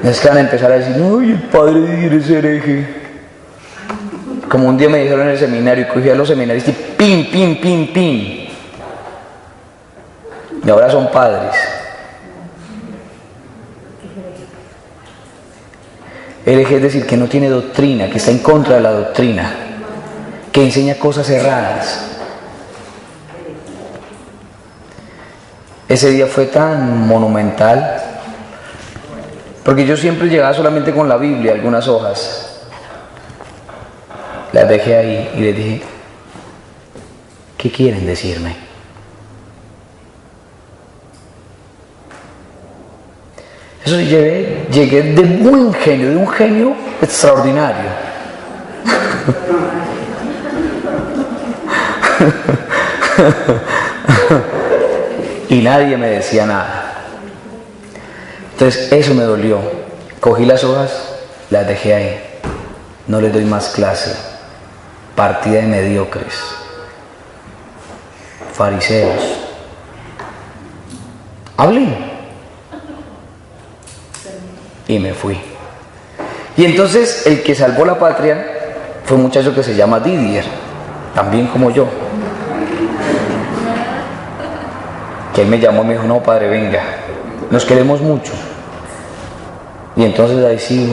S1: No es que van a empezar a decir, uy, el padre Didier es hereje. Como un día me dijeron en el seminario, y cogí a los seminaristas y pin, pin, pin, pin. Y ahora son padres. Hereje es decir, que no tiene doctrina, que está en contra de la doctrina, que enseña cosas erradas. Ese día fue tan monumental, porque yo siempre llegaba solamente con la Biblia, algunas hojas. Las dejé ahí y les dije, ¿qué quieren decirme? Eso sí, llegué de buen genio, de un genio extraordinario. Y nadie me decía nada. Entonces eso me dolió. Cogí las hojas, las dejé ahí. No les doy más clase. Partida de mediocres, fariseos. Hablen. Y me fui. Y entonces el que salvó la patria fue un muchacho que se llama Didier, también como yo. Que él me llamó y me dijo, no padre, venga, nos queremos mucho. Y entonces ahí sí,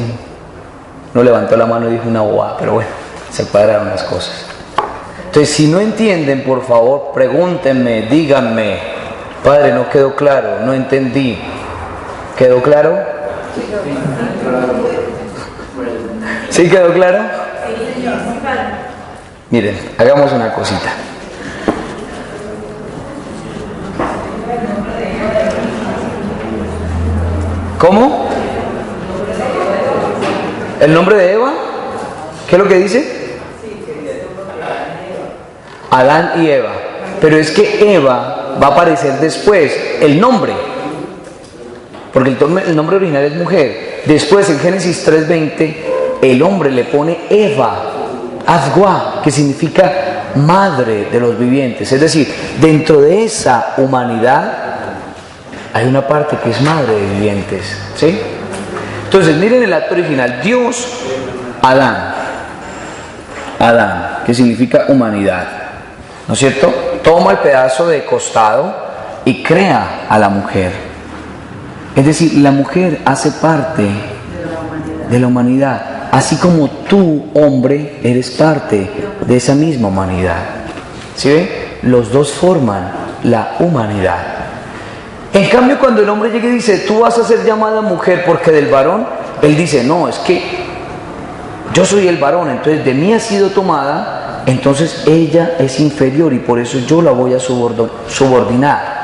S1: no levantó la mano y dijo una bobada, pero bueno, se cuadraron las cosas. Entonces, si no entienden, por favor, pregúntenme, díganme, padre, no quedó claro, no entendí. ¿Quedó claro? ¿Sí quedó claro? Miren, hagamos una cosita. ¿Cómo? ¿El nombre de Eva? ¿Qué es lo que dice? Adán y Eva. Pero es que Eva va a aparecer después, el nombre. Porque el nombre original es mujer. Después en Génesis 3:20, el hombre le pone Eva, Azgua, que significa madre de los vivientes. Es decir, dentro de esa humanidad hay una parte que es madre de vivientes, ¿sí? Entonces miren el acto original. Dios Adán. Adán, que significa humanidad. ¿No es cierto? Toma el pedazo de costado y crea a la mujer. Es decir, la mujer hace parte de la humanidad, así como tú, hombre, eres parte de esa misma humanidad. ¿Sí ve? Los dos forman la humanidad. En cambio, cuando el hombre llega y dice, tú vas a ser llamada mujer porque del varón, él dice, no, es que yo soy el varón, entonces de mí ha sido tomada, entonces ella es inferior y por eso yo la voy a subordinar.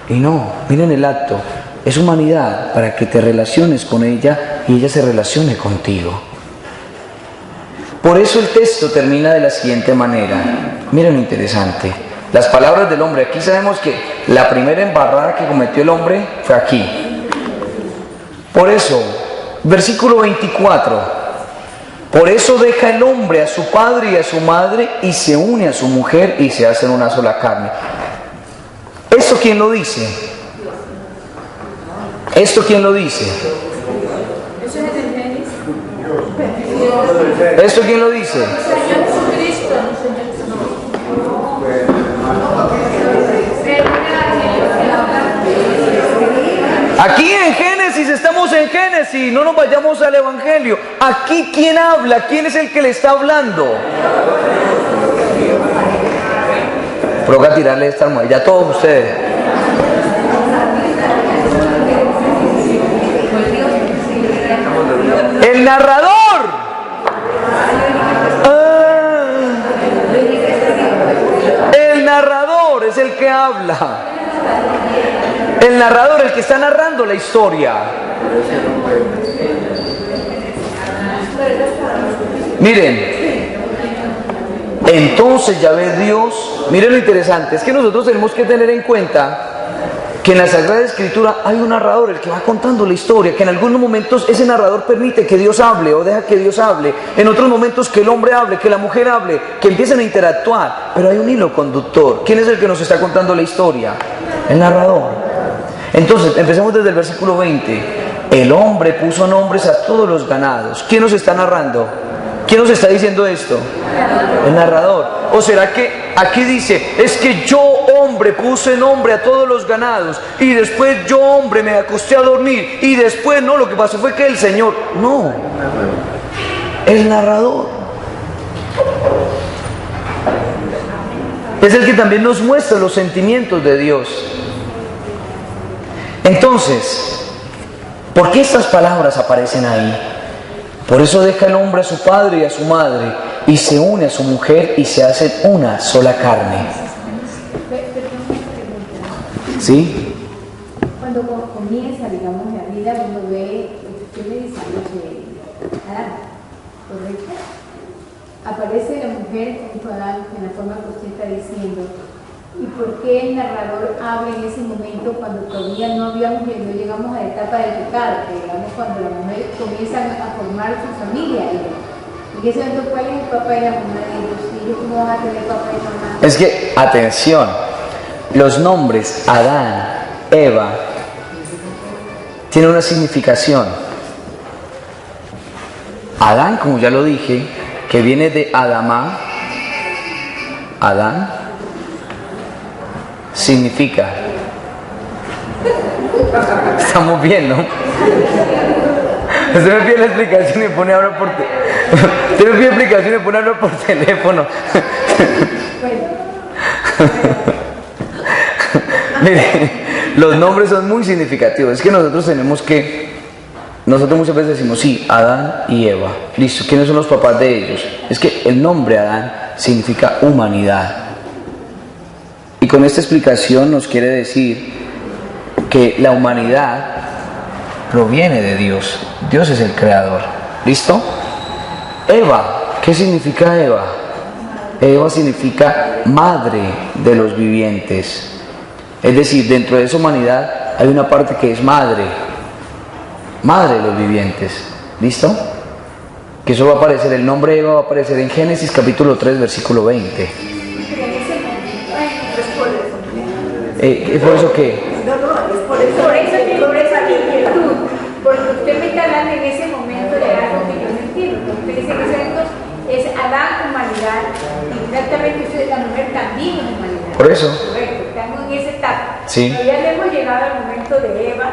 S1: Y no, miren el acto, es humanidad para que te relaciones con ella y ella se relacione contigo. Por eso el texto termina de la siguiente manera. Miren lo interesante. Las palabras del hombre. Aquí sabemos que la primera embarrada que cometió el hombre fue aquí. Por eso, versículo 24. Por eso deja el hombre a su padre y a su madre y se une a su mujer y se hacen una sola carne. ¿Esto quién lo dice? ¿Esto quién lo dice? ¿Esto quién lo dice? Aquí en Génesis, estamos en Génesis, no nos vayamos al Evangelio. Aquí ¿quién habla? ¿Quién es el que le está hablando? Provoca tirarle esta almohada, ya todos ustedes. El narrador. El narrador es el que habla. El narrador, el que está narrando la historia. Miren, entonces ya ve Dios, miren lo interesante, es que nosotros tenemos que tener en cuenta que en la Sagrada Escritura hay un narrador, el que va contando la historia, que en algunos momentos ese narrador permite que Dios hable o deja que Dios hable, en otros momentos que el hombre hable, que la mujer hable, que empiecen a interactuar, pero hay un hilo conductor. ¿Quién es el que nos está contando la historia? El narrador. Entonces, empecemos desde el versículo 20. El hombre puso nombres a todos los ganados. ¿Quién nos está narrando? ¿Quién nos está diciendo esto? El narrador. ¿O será que aquí dice, es que yo, hombre, puse nombre a todos los ganados y después yo, hombre, me acosté a dormir y después no, lo que pasó fue que el Señor... No, el narrador es el que también nos muestra los sentimientos de Dios. Entonces, ¿por qué estas palabras aparecen ahí? Por eso deja el hombre a su padre y a su madre y se une a su mujer y se hacen una sola carne. ¿Sí?
S4: Cuando comienza, digamos, la vida, uno ve, ¿qué me dice Adán? ¿Correcto? Aparece la mujer junto a Adán en la forma que usted está diciendo. ¿Y por qué el narrador habla en ese momento cuando todavía no llegamos a la etapa del pecado? Que digamos cuando la mujer comienza a formar su familia. ¿En ese momento cuál es el papá y la mamá de ellos? ¿Y ellos cómo van a tener papá y mamá?
S1: Es que, atención, los nombres Adán, Eva, tienen una significación. Adán, como ya lo dije, que viene de Adamá, Adán, significa. Estamos bien, ¿no? Usted me pide la explicación y pone a hablar por usted me pide explicación y pone a hablar por teléfono. Mire, los nombres son muy significativos. Es que nosotros muchas veces decimos, sí, Adán y Eva. Listo, ¿quiénes son los papás de ellos? Es que el nombre Adán significa humanidad. Y con esta explicación nos quiere decir que la humanidad proviene de Dios. Dios es el creador. ¿Listo? Eva, ¿qué significa Eva? Eva significa madre de los vivientes. Es decir, dentro de esa humanidad hay una parte que es madre de los vivientes. ¿Listo? Que eso va a aparecer, el nombre Eva va a aparecer en Génesis capítulo 3, versículo 20. ¿Por eso qué?
S4: Por esa inquietud, porque usted me está hablando en ese momento de algo que yo no entiendo. Usted exactamente eso es la mujer también es humanidad.
S1: Por eso.
S4: Correcto, estamos en esa etapa.
S1: Sí.
S4: Todavía no hemos llegado al momento de Eva,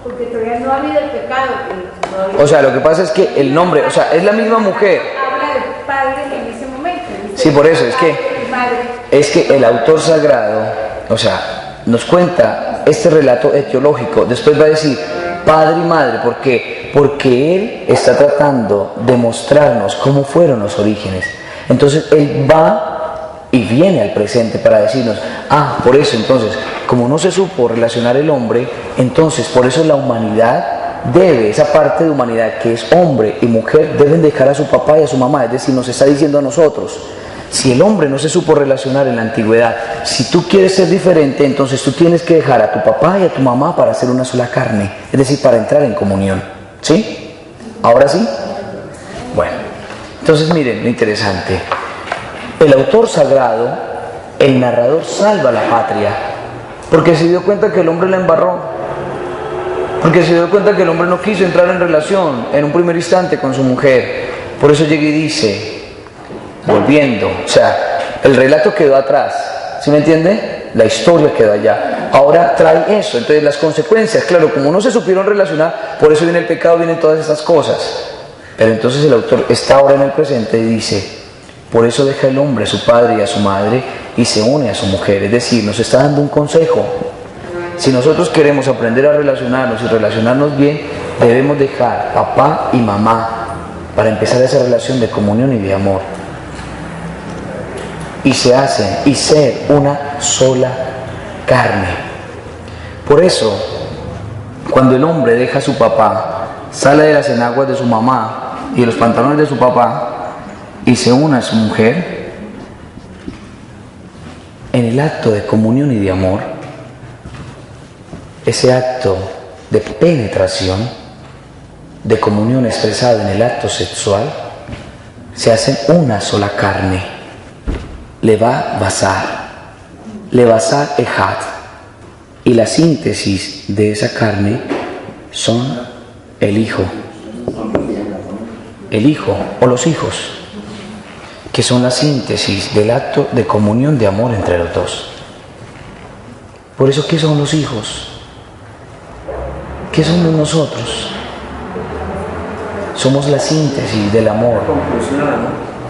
S4: porque todavía no ha habido el pecado.
S1: O sea, lo que pasa es que el nombre, o sea, es la misma mujer.
S4: Habla de padres en ese momento. Dice,
S1: Sí, por eso, es que,
S4: padre y madre.
S1: es que el autor sagrado, o sea, nos cuenta este relato etiológico. Después va a decir padre y madre. ¿Por qué? Porque él está tratando de mostrarnos cómo fueron los orígenes. Entonces él va y viene al presente para decirnos, por eso entonces, como no se supo relacionar el hombre, entonces por eso la humanidad debe, esa parte de humanidad que es hombre y mujer, deben dejar a su papá y a su mamá. Es decir, nos está diciendo a nosotros, si el hombre no se supo relacionar en la antigüedad, si tú quieres ser diferente, entonces tú tienes que dejar a tu papá y a tu mamá para hacer una sola carne, es decir, para entrar en comunión. ¿Sí? ¿Ahora sí? Bueno, entonces miren, lo interesante. El autor sagrado, el narrador, salva a la patria, porque se dio cuenta que el hombre la embarró, porque se dio cuenta que el hombre no quiso entrar en relación en un primer instante con su mujer. Por eso llega y dice, volviendo, o sea, el relato quedó atrás, ¿sí me entiende? La historia quedó allá. Ahora trae eso, entonces las consecuencias, claro, como no se supieron relacionar, por eso viene el pecado, vienen todas esas cosas. Pero entonces el autor está ahora en el presente y dice, por eso deja el hombre a su padre y a su madre y se une a su mujer. Es decir, nos está dando un consejo. Si nosotros queremos aprender a relacionarnos y relacionarnos bien, debemos dejar papá y mamá para empezar esa relación de comunión y de amor. Y se hacen y ser una sola carne. Por eso, cuando el hombre deja a su papá, sale de las enaguas de su mamá y de los pantalones de su papá y se une a su mujer, en el acto de comunión y de amor, ese acto de penetración, de comunión expresado en el acto sexual, se hacen una sola carne. Le va basar ejad, y la síntesis de esa carne son el hijo o los hijos, que son la síntesis del acto de comunión de amor entre los dos. Por eso, ¿qué son los hijos? ¿Qué somos nosotros? Somos la síntesis del amor,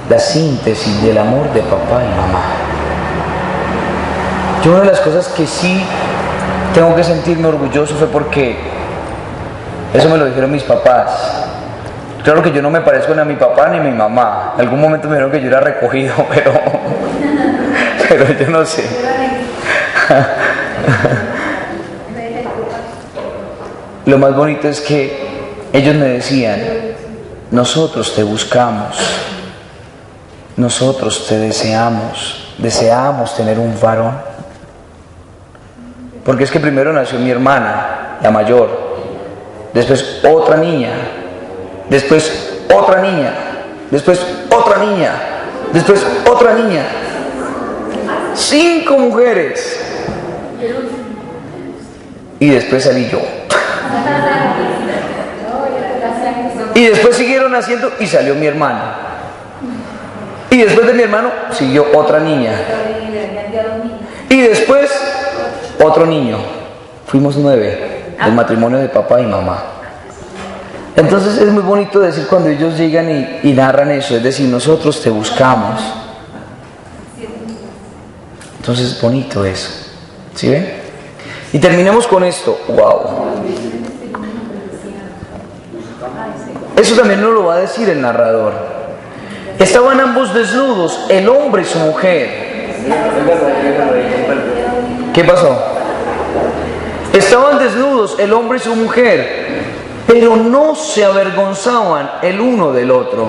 S1: la síntesis del amor de papá y mamá. Yo una de las cosas que sí tengo que sentirme orgulloso fue porque eso me lo dijeron mis papás. Claro que yo no me parezco ni a mi papá ni a mi mamá. En algún momento me dijeron que yo era recogido, pero yo no sé. Lo más bonito es que ellos me decían, nosotros te buscamos, nosotros te deseamos tener un varón. Porque es que primero nació mi hermana, la mayor, después otra niña, después otra niña, después otra niña, después otra niña. 5 mujeres. Y después salí yo. Y después siguieron haciendo y salió mi hermano. Y después de mi hermano siguió otra niña. Y después otro niño. Fuimos 9 del matrimonio de papá y mamá. Entonces es muy bonito decir cuando ellos llegan y narran eso, es decir, nosotros te buscamos. Entonces es bonito eso. ¿Sí ven? Y terminemos con esto. ¡Wow! Eso también nos lo va a decir el narrador. Estaban ambos desnudos, el hombre y su mujer. ¿Qué pasó? Estaban desnudos, el hombre y su mujer, pero no se avergonzaban el uno del otro.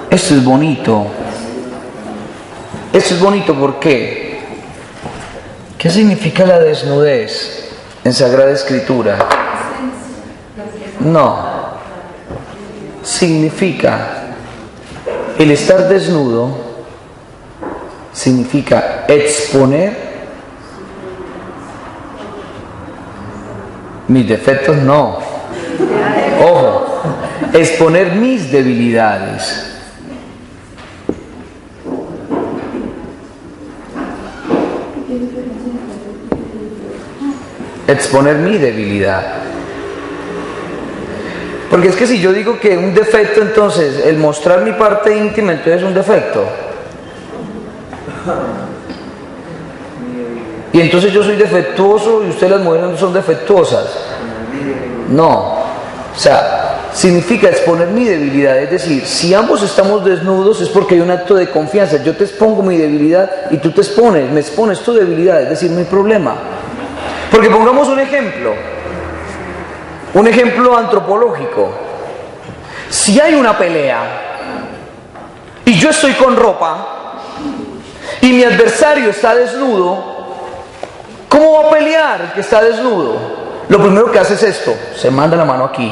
S1: Esto es bonito. Esto es bonito, ¿por qué? ¿Qué significa la desnudez en Sagrada Escritura? No. Significa el estar desnudo, significa exponer mis defectos, no. Ojo, exponer mis debilidades. Exponer mi debilidad. Porque es que si yo digo que un defecto, entonces el mostrar mi parte íntima, entonces es un defecto. Y entonces yo soy defectuoso y ustedes las mujeres no son defectuosas. No. O sea, significa exponer mi debilidad. Es decir, si ambos estamos desnudos es porque hay un acto de confianza. Yo te expongo mi debilidad y tú me expones tu debilidad. Es decir, no hay problema. Porque pongamos un ejemplo antropológico. Si hay una pelea y yo estoy con ropa y mi adversario está desnudo, ¿cómo va a pelear el que está desnudo? Lo primero que hace es esto, se manda la mano aquí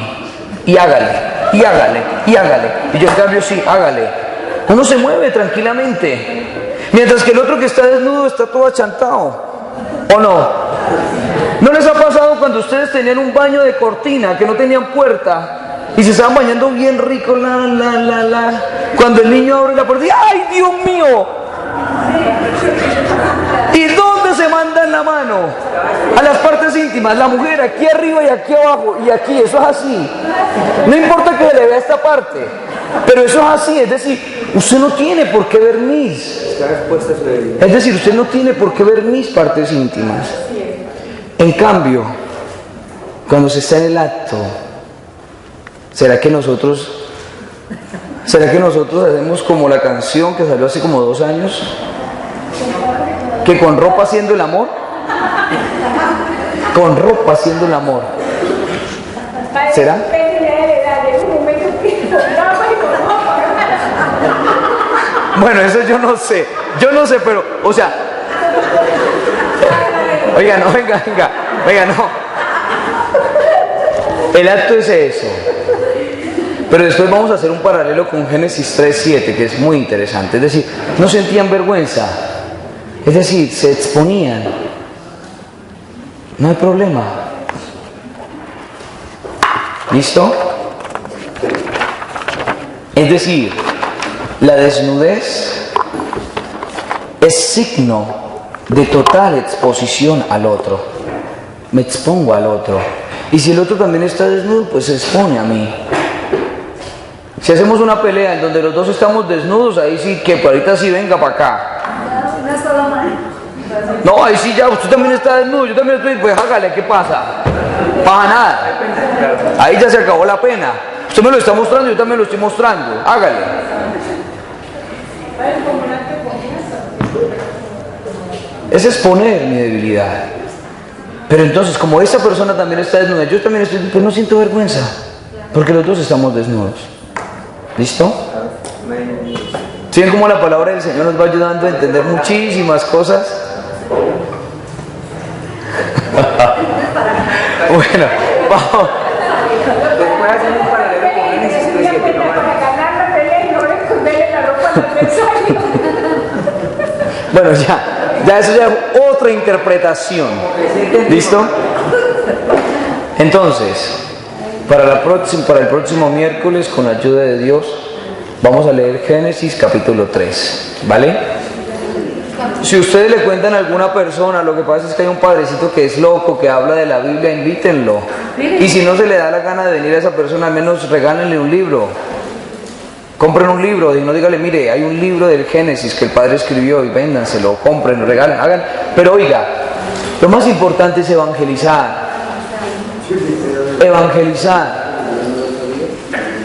S1: y hágale, y hágale, y hágale. Y yo en cambio sí, hágale. Uno se mueve tranquilamente, mientras que el otro que está desnudo está todo achantado. ¿O no? ¿No les ha pasado cuando ustedes tenían un baño de cortina que no tenían puerta y se estaban bañando bien rico, cuando el niño abre la puerta y ¡ay, Dios mío! ¿Y dónde se mandan la mano? A las partes íntimas, la mujer aquí arriba y aquí abajo y aquí, eso es así. No importa que se le vea esta parte, pero eso es así, es decir, usted no tiene por qué ver es decir, usted no tiene por qué ver mis partes íntimas. En cambio, cuando se está en el acto, ¿será que nosotros hacemos como la canción que salió hace como 2 años? Que con ropa haciendo el amor. Con ropa haciendo el amor. ¿Será? Bueno, eso yo no sé, pero, o sea, oiga, no, oiga, no. El acto es eso. Pero después vamos a hacer un paralelo con Génesis 3:7, que es muy interesante. Es decir, no sentían vergüenza. Es decir, se exponían. No hay problema. ¿Listo? Es decir, la desnudez es signo de total exposición al otro. Me expongo al otro. Y si el otro también está desnudo, pues se expone a mí. Si hacemos una pelea en donde los dos estamos desnudos, ahí sí que ahorita sí venga para acá.
S3: Una sola mano.
S1: No, ahí sí ya, usted también está desnudo, yo también estoy, pues hágale, ¿qué pasa? Pasa nada. Ahí ya se acabó la pena. Usted me lo está mostrando, yo también lo estoy mostrando. Hágale. Es exponer mi debilidad. Pero entonces, como esa persona también está desnuda, yo también estoy, pues no siento vergüenza, porque los dos estamos desnudos. ¿Listo? ¿Sí ven cómo la palabra del Señor nos va ayudando a entender muchísimas cosas? Bueno, vamos.
S2: Después hacemos un paralelo con Génesis 3:7.
S3: Para ganar la pelea y no esconderle la ropa al adversario.
S1: Bueno, ya eso ya es otra interpretación. ¿Listo? Entonces, para el próximo miércoles, con la ayuda de Dios, vamos a leer Génesis capítulo 3, ¿vale? Si ustedes le cuentan a alguna persona, lo que pasa es que hay un padrecito que es loco, que habla de la Biblia, invítenlo. Y si no se le da la gana de venir a esa persona, al menos regálenle un libro. Compren un libro y no dígale, mire, hay un libro del Génesis que el padre escribió y véndanselo, compren, regalen, hagan. Pero oiga, lo más importante es evangelizar.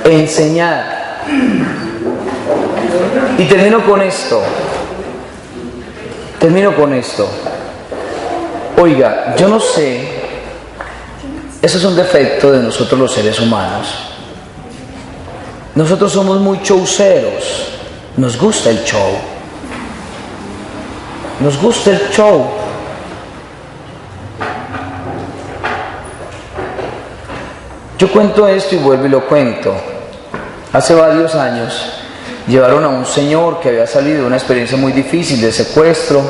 S1: Enseñar. Y termino con esto. Oiga, yo no sé, eso es un defecto de nosotros los seres humanos. Nosotros somos muy showceros. Nos gusta el show. Yo cuento esto y vuelvo y lo cuento. Hace varios años llevaron a un señor que había salido de una experiencia muy difícil de secuestro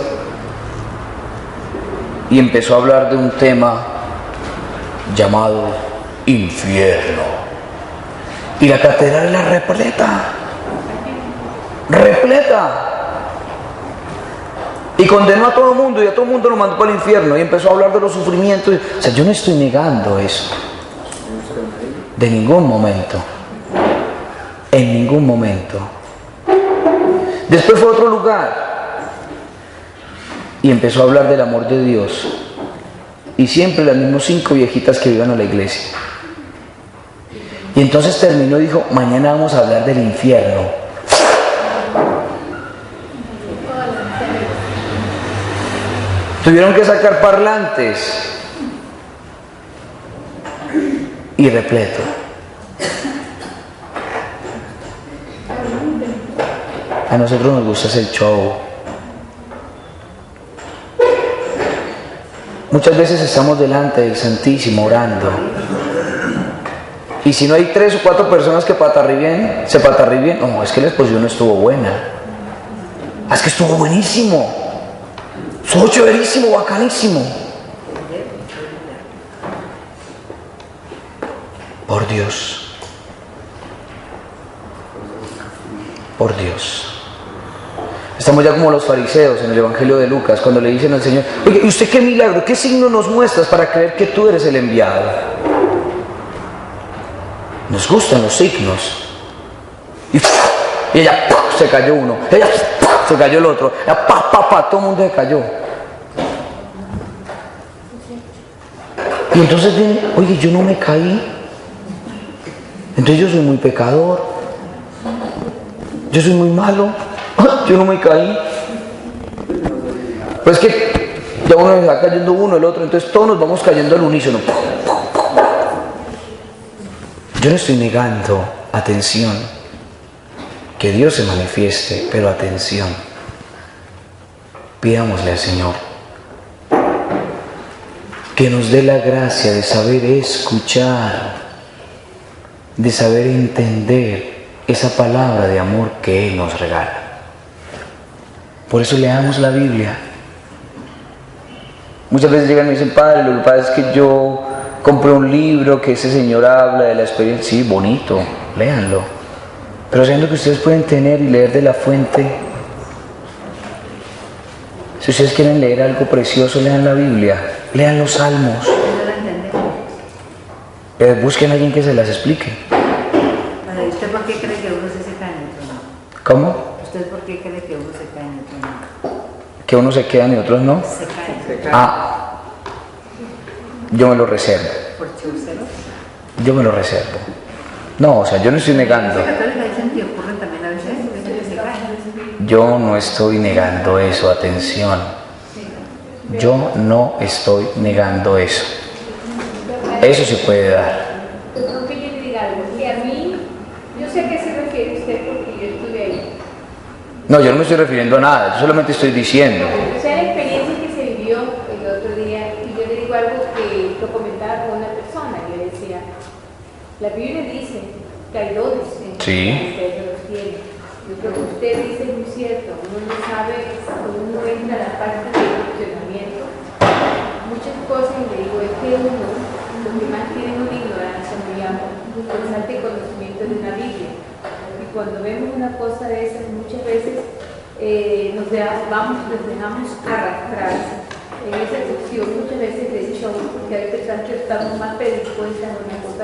S1: y empezó a hablar de un tema llamado infierno. Y la catedral era repleta. Y condenó a todo el mundo y a todo el mundo lo mandó para el infierno y empezó a hablar de los sufrimientos. O sea, yo no estoy negando eso. De ningún momento. En ningún momento. Después fue a otro lugar y empezó a hablar del amor de Dios. Y siempre las mismas 5 viejitas que iban a la iglesia. Y entonces terminó y dijo, mañana vamos a hablar del infierno. Tuvieron que sacar parlantes y repleto. A nosotros nos gusta hacer show. Muchas veces estamos delante del Santísimo orando. Y si no hay 3 o 4 personas que se patarribien, no, es que la exposición no estuvo buena. Es que estuvo buenísimo. Estuvo chéverísimo, bacanísimo. Por Dios. Por Dios. Estamos ya como los fariseos en el Evangelio de Lucas, cuando le dicen al Señor, oye, ¿y usted qué milagro, qué signo nos muestras para creer que tú eres el enviado? Nos gustan los signos. Y ella, ¡puf!, se cayó uno. Ella, ¡puf!, se cayó el otro. Ella, todo el mundo se cayó. Y entonces viene, oye, yo no me caí. Entonces yo soy muy pecador. Yo soy muy malo. Yo no me caí. Pues es que ya uno se va cayendo uno, el otro, entonces todos nos vamos cayendo al unísono. Yo no estoy negando, atención, que Dios se manifieste, pero atención, pidámosle al Señor que nos dé la gracia de saber escuchar, de saber entender esa palabra de amor que Él nos regala. Por eso leamos la Biblia. Muchas veces llegan y me dicen, padre, lo que pasa es que yo compré un libro que ese señor habla de la experiencia. Sí, bonito, léanlo. Pero sabiendo que ustedes pueden tener y leer de la fuente. Si ustedes quieren leer algo precioso, lean la Biblia, lean los Salmos. Busquen a alguien que se las explique.
S5: ¿Usted por qué cree que uno se seca en otro no?
S1: ¿Cómo?
S5: ¿Usted por qué cree que uno se cae en otro no?
S1: Que unos se quedan y otros no.
S5: Se cae.
S1: Yo me lo reservo.
S5: ¿Por chúceros?
S1: Yo me lo reservo. No, o sea, yo no estoy negando.
S5: ¿Los católicos dicen que ocurren también a veces que se caen?
S1: Yo no estoy negando eso, atención. Yo no estoy negando eso. Eso se puede dar.
S4: Aunque yo le diga algo, que a mí, yo sé a qué se refiere usted porque yo estuve ahí.
S1: No, yo no me estoy refiriendo a nada, yo solamente estoy diciendo.
S4: O sea, la experiencia que se vivió el otro día, y yo le digo algo que lo comentaba con una persona, yo decía, la Biblia dice que hay dones en
S1: Sí.
S4: ustedes no los tienen. Lo que usted dice es muy cierto, uno no sabe, uno entra a la parte del funcionamiento, muchas cosas, y le digo, es que uno, los que más tienen una ignorancia muy amplia, falta de conocimiento de una Biblia. Y cuando vemos una cosa de esas, muchas veces nos dejamos arrastrar en esa sección, muchas veces de show, porque hay personas que estamos más predispuestas a una cosa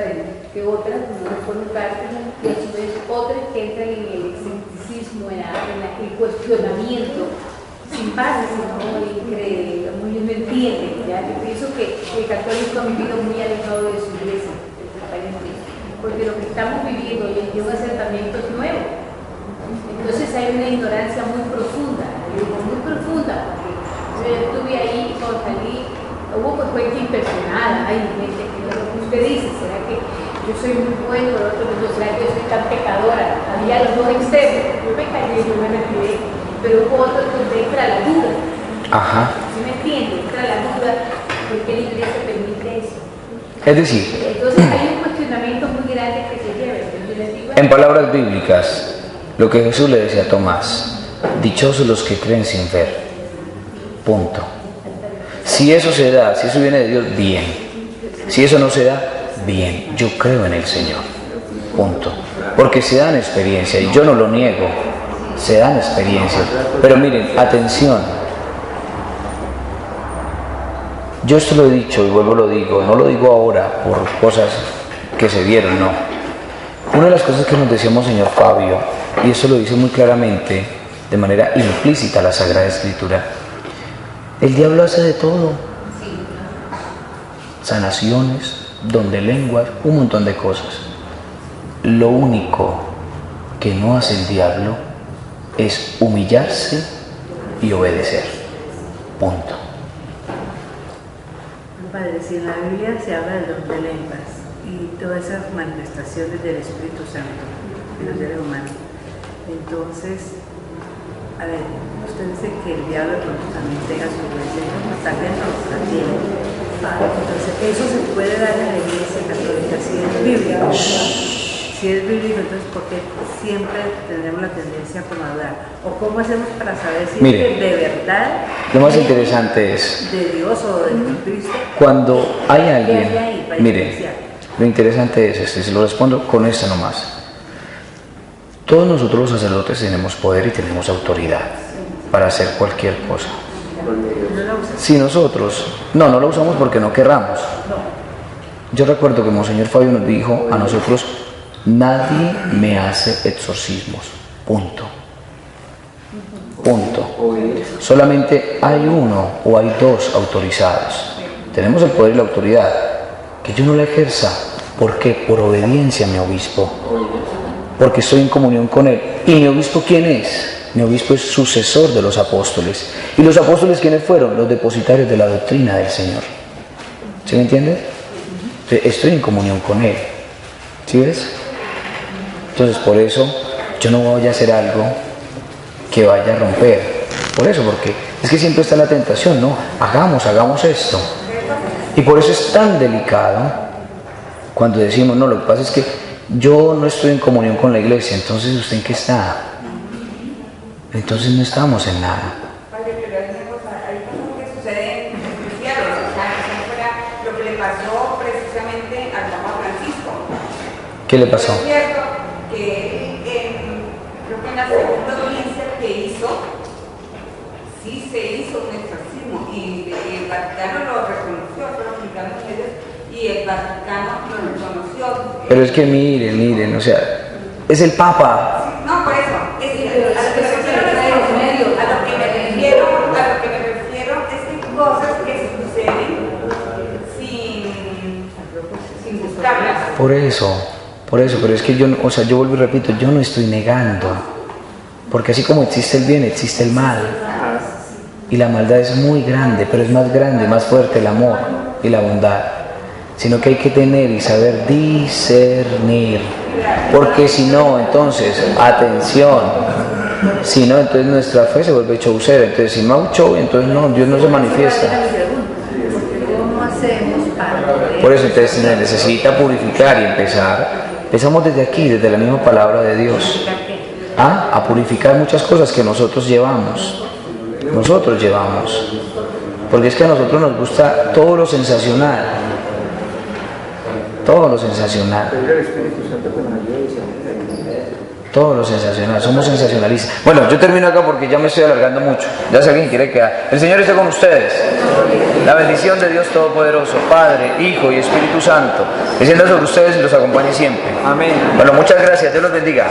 S4: que otras, como no forman parte, y a su vez otras que entran en el escepticismo, en el cuestionamiento, sin base, sino increíble, no entienden. ¿Ya? Yo pienso que el católico ha vivido muy alejado de su iglesia, porque lo que estamos viviendo hoy en día es un asentamiento nuevo. Entonces hay una ignorancia muy profunda, porque yo estuve ahí y cuando salí, hubo pues gente impresionada, hay gente que lo que usted dice, ¿será que yo soy muy bueno, el otro no, será que yo soy tan pecadora? Había los dos extremos, yo me callé, yo me retiré, pero hubo otro donde entra la duda.
S1: Ajá.
S4: ¿Sí me entiende? Entra la duda, ¿por qué la iglesia permite eso?
S1: Es decir,
S4: Entonces hay un cuestionamiento muy grande que se lleva. Yo les digo,
S1: en palabras bíblicas, lo que Jesús le decía a Tomás, dichosos los que creen sin ver. Punto. Si eso se da, si eso viene de Dios, bien. Si eso no se da, bien. Yo creo en el Señor. Punto. Porque se dan experiencias, y yo no lo niego, se dan experiencias. Pero miren, atención, Yo esto lo he dicho y vuelvo lo digo, no lo digo ahora por cosas que se vieron, no. Una de las cosas que nos decía Monseñor Fabio, y eso lo dice muy claramente, de manera implícita la Sagrada Escritura, el diablo hace de todo. Sanaciones, don de lenguas, un montón de cosas. Lo único que no hace el diablo es humillarse y obedecer. Punto.
S5: Padre, si en la Biblia se habla del don de lenguas y todas esas manifestaciones del Espíritu Santo en los seres humanos, entonces, a ver, usted dice que el diablo de pronto también tenga su influencia, como tal vez no la tiene. Entonces, eso se puede dar en la Iglesia Católica si es bíblico. Si es bíblico, entonces, ¿por qué siempre tendremos la tendencia como a dudar? ¿O cómo hacemos para saber si
S1: Mire,
S5: es de verdad?
S1: Lo más interesante es,
S5: ¿De Dios o de Cristo?
S1: cuando hay alguien,
S5: ¿Qué hay ahí para
S1: mire,
S5: diferenciar?
S1: lo interesante es, se lo respondo con esta nomás. Todos nosotros los sacerdotes tenemos poder y tenemos autoridad para hacer cualquier cosa.
S5: No la usa.
S1: Si nosotros, no lo usamos porque no querramos. Yo recuerdo que Monseñor Fabio nos dijo a nosotros, nadie me hace exorcismos, punto. Punto. Solamente hay uno o hay dos autorizados. Tenemos el poder y la autoridad. Que yo no la ejerza. ¿Por qué? Por obediencia a mi obispo. Porque estoy en comunión con él. ¿Y mi obispo quién es? Mi obispo es sucesor de los apóstoles. ¿Y los apóstoles quiénes fueron? Los depositarios de la doctrina del Señor. ¿Sí me entiendes? Estoy en comunión con él. ¿Sí ves? Entonces por eso yo no voy a hacer algo que vaya a romper. Por eso, porque es que siempre está la tentación, ¿no? Hagamos esto. Y por eso es tan delicado cuando decimos, no, lo que pasa es que yo no estoy en comunión con la iglesia, entonces ¿usted en qué está? Entonces no estamos en nada.
S2: Padre, pero hay cosas que suceden especiales, o sea, que fuera lo que le pasó precisamente al Papa Francisco.
S1: ¿Qué le pasó?
S2: Es cierto que creo que en la segunda audiencia que hizo, sí se hizo un exorcismo y el Vaticano lo reconoció, lo publicaron en medios y el Vaticano lo reconoció.
S1: Pero es que miren, o sea, es el Papa.
S2: No, por eso, a lo que me refiero es que hay cosas que suceden sin buscarlas.
S1: Por eso, pero es que yo vuelvo y repito, yo no estoy negando, porque así como existe el bien, existe el mal, y la maldad es muy grande, pero es más grande, más fuerte el amor y la bondad, sino que hay que tener y saber discernir, porque si no, entonces, atención, si no, entonces nuestra fe se vuelve chaucera, entonces si no hay show, entonces no, Dios no se manifiesta.
S5: ¿Cómo hacemos para
S1: Por eso entonces se necesita purificar y empezamos desde aquí, desde la misma palabra de Dios, a purificar muchas cosas que nosotros llevamos, porque es que a nosotros nos gusta todo lo sensacional, todo lo sensacional, somos sensacionalistas. Bueno, yo termino acá porque ya me estoy alargando mucho, ya si alguien quiere quedar. El Señor esté con ustedes. La bendición de Dios Todopoderoso, Padre, Hijo y Espíritu Santo, descienda sobre ustedes y los acompañe siempre.
S2: Amén.
S1: Bueno, muchas gracias, Dios los bendiga.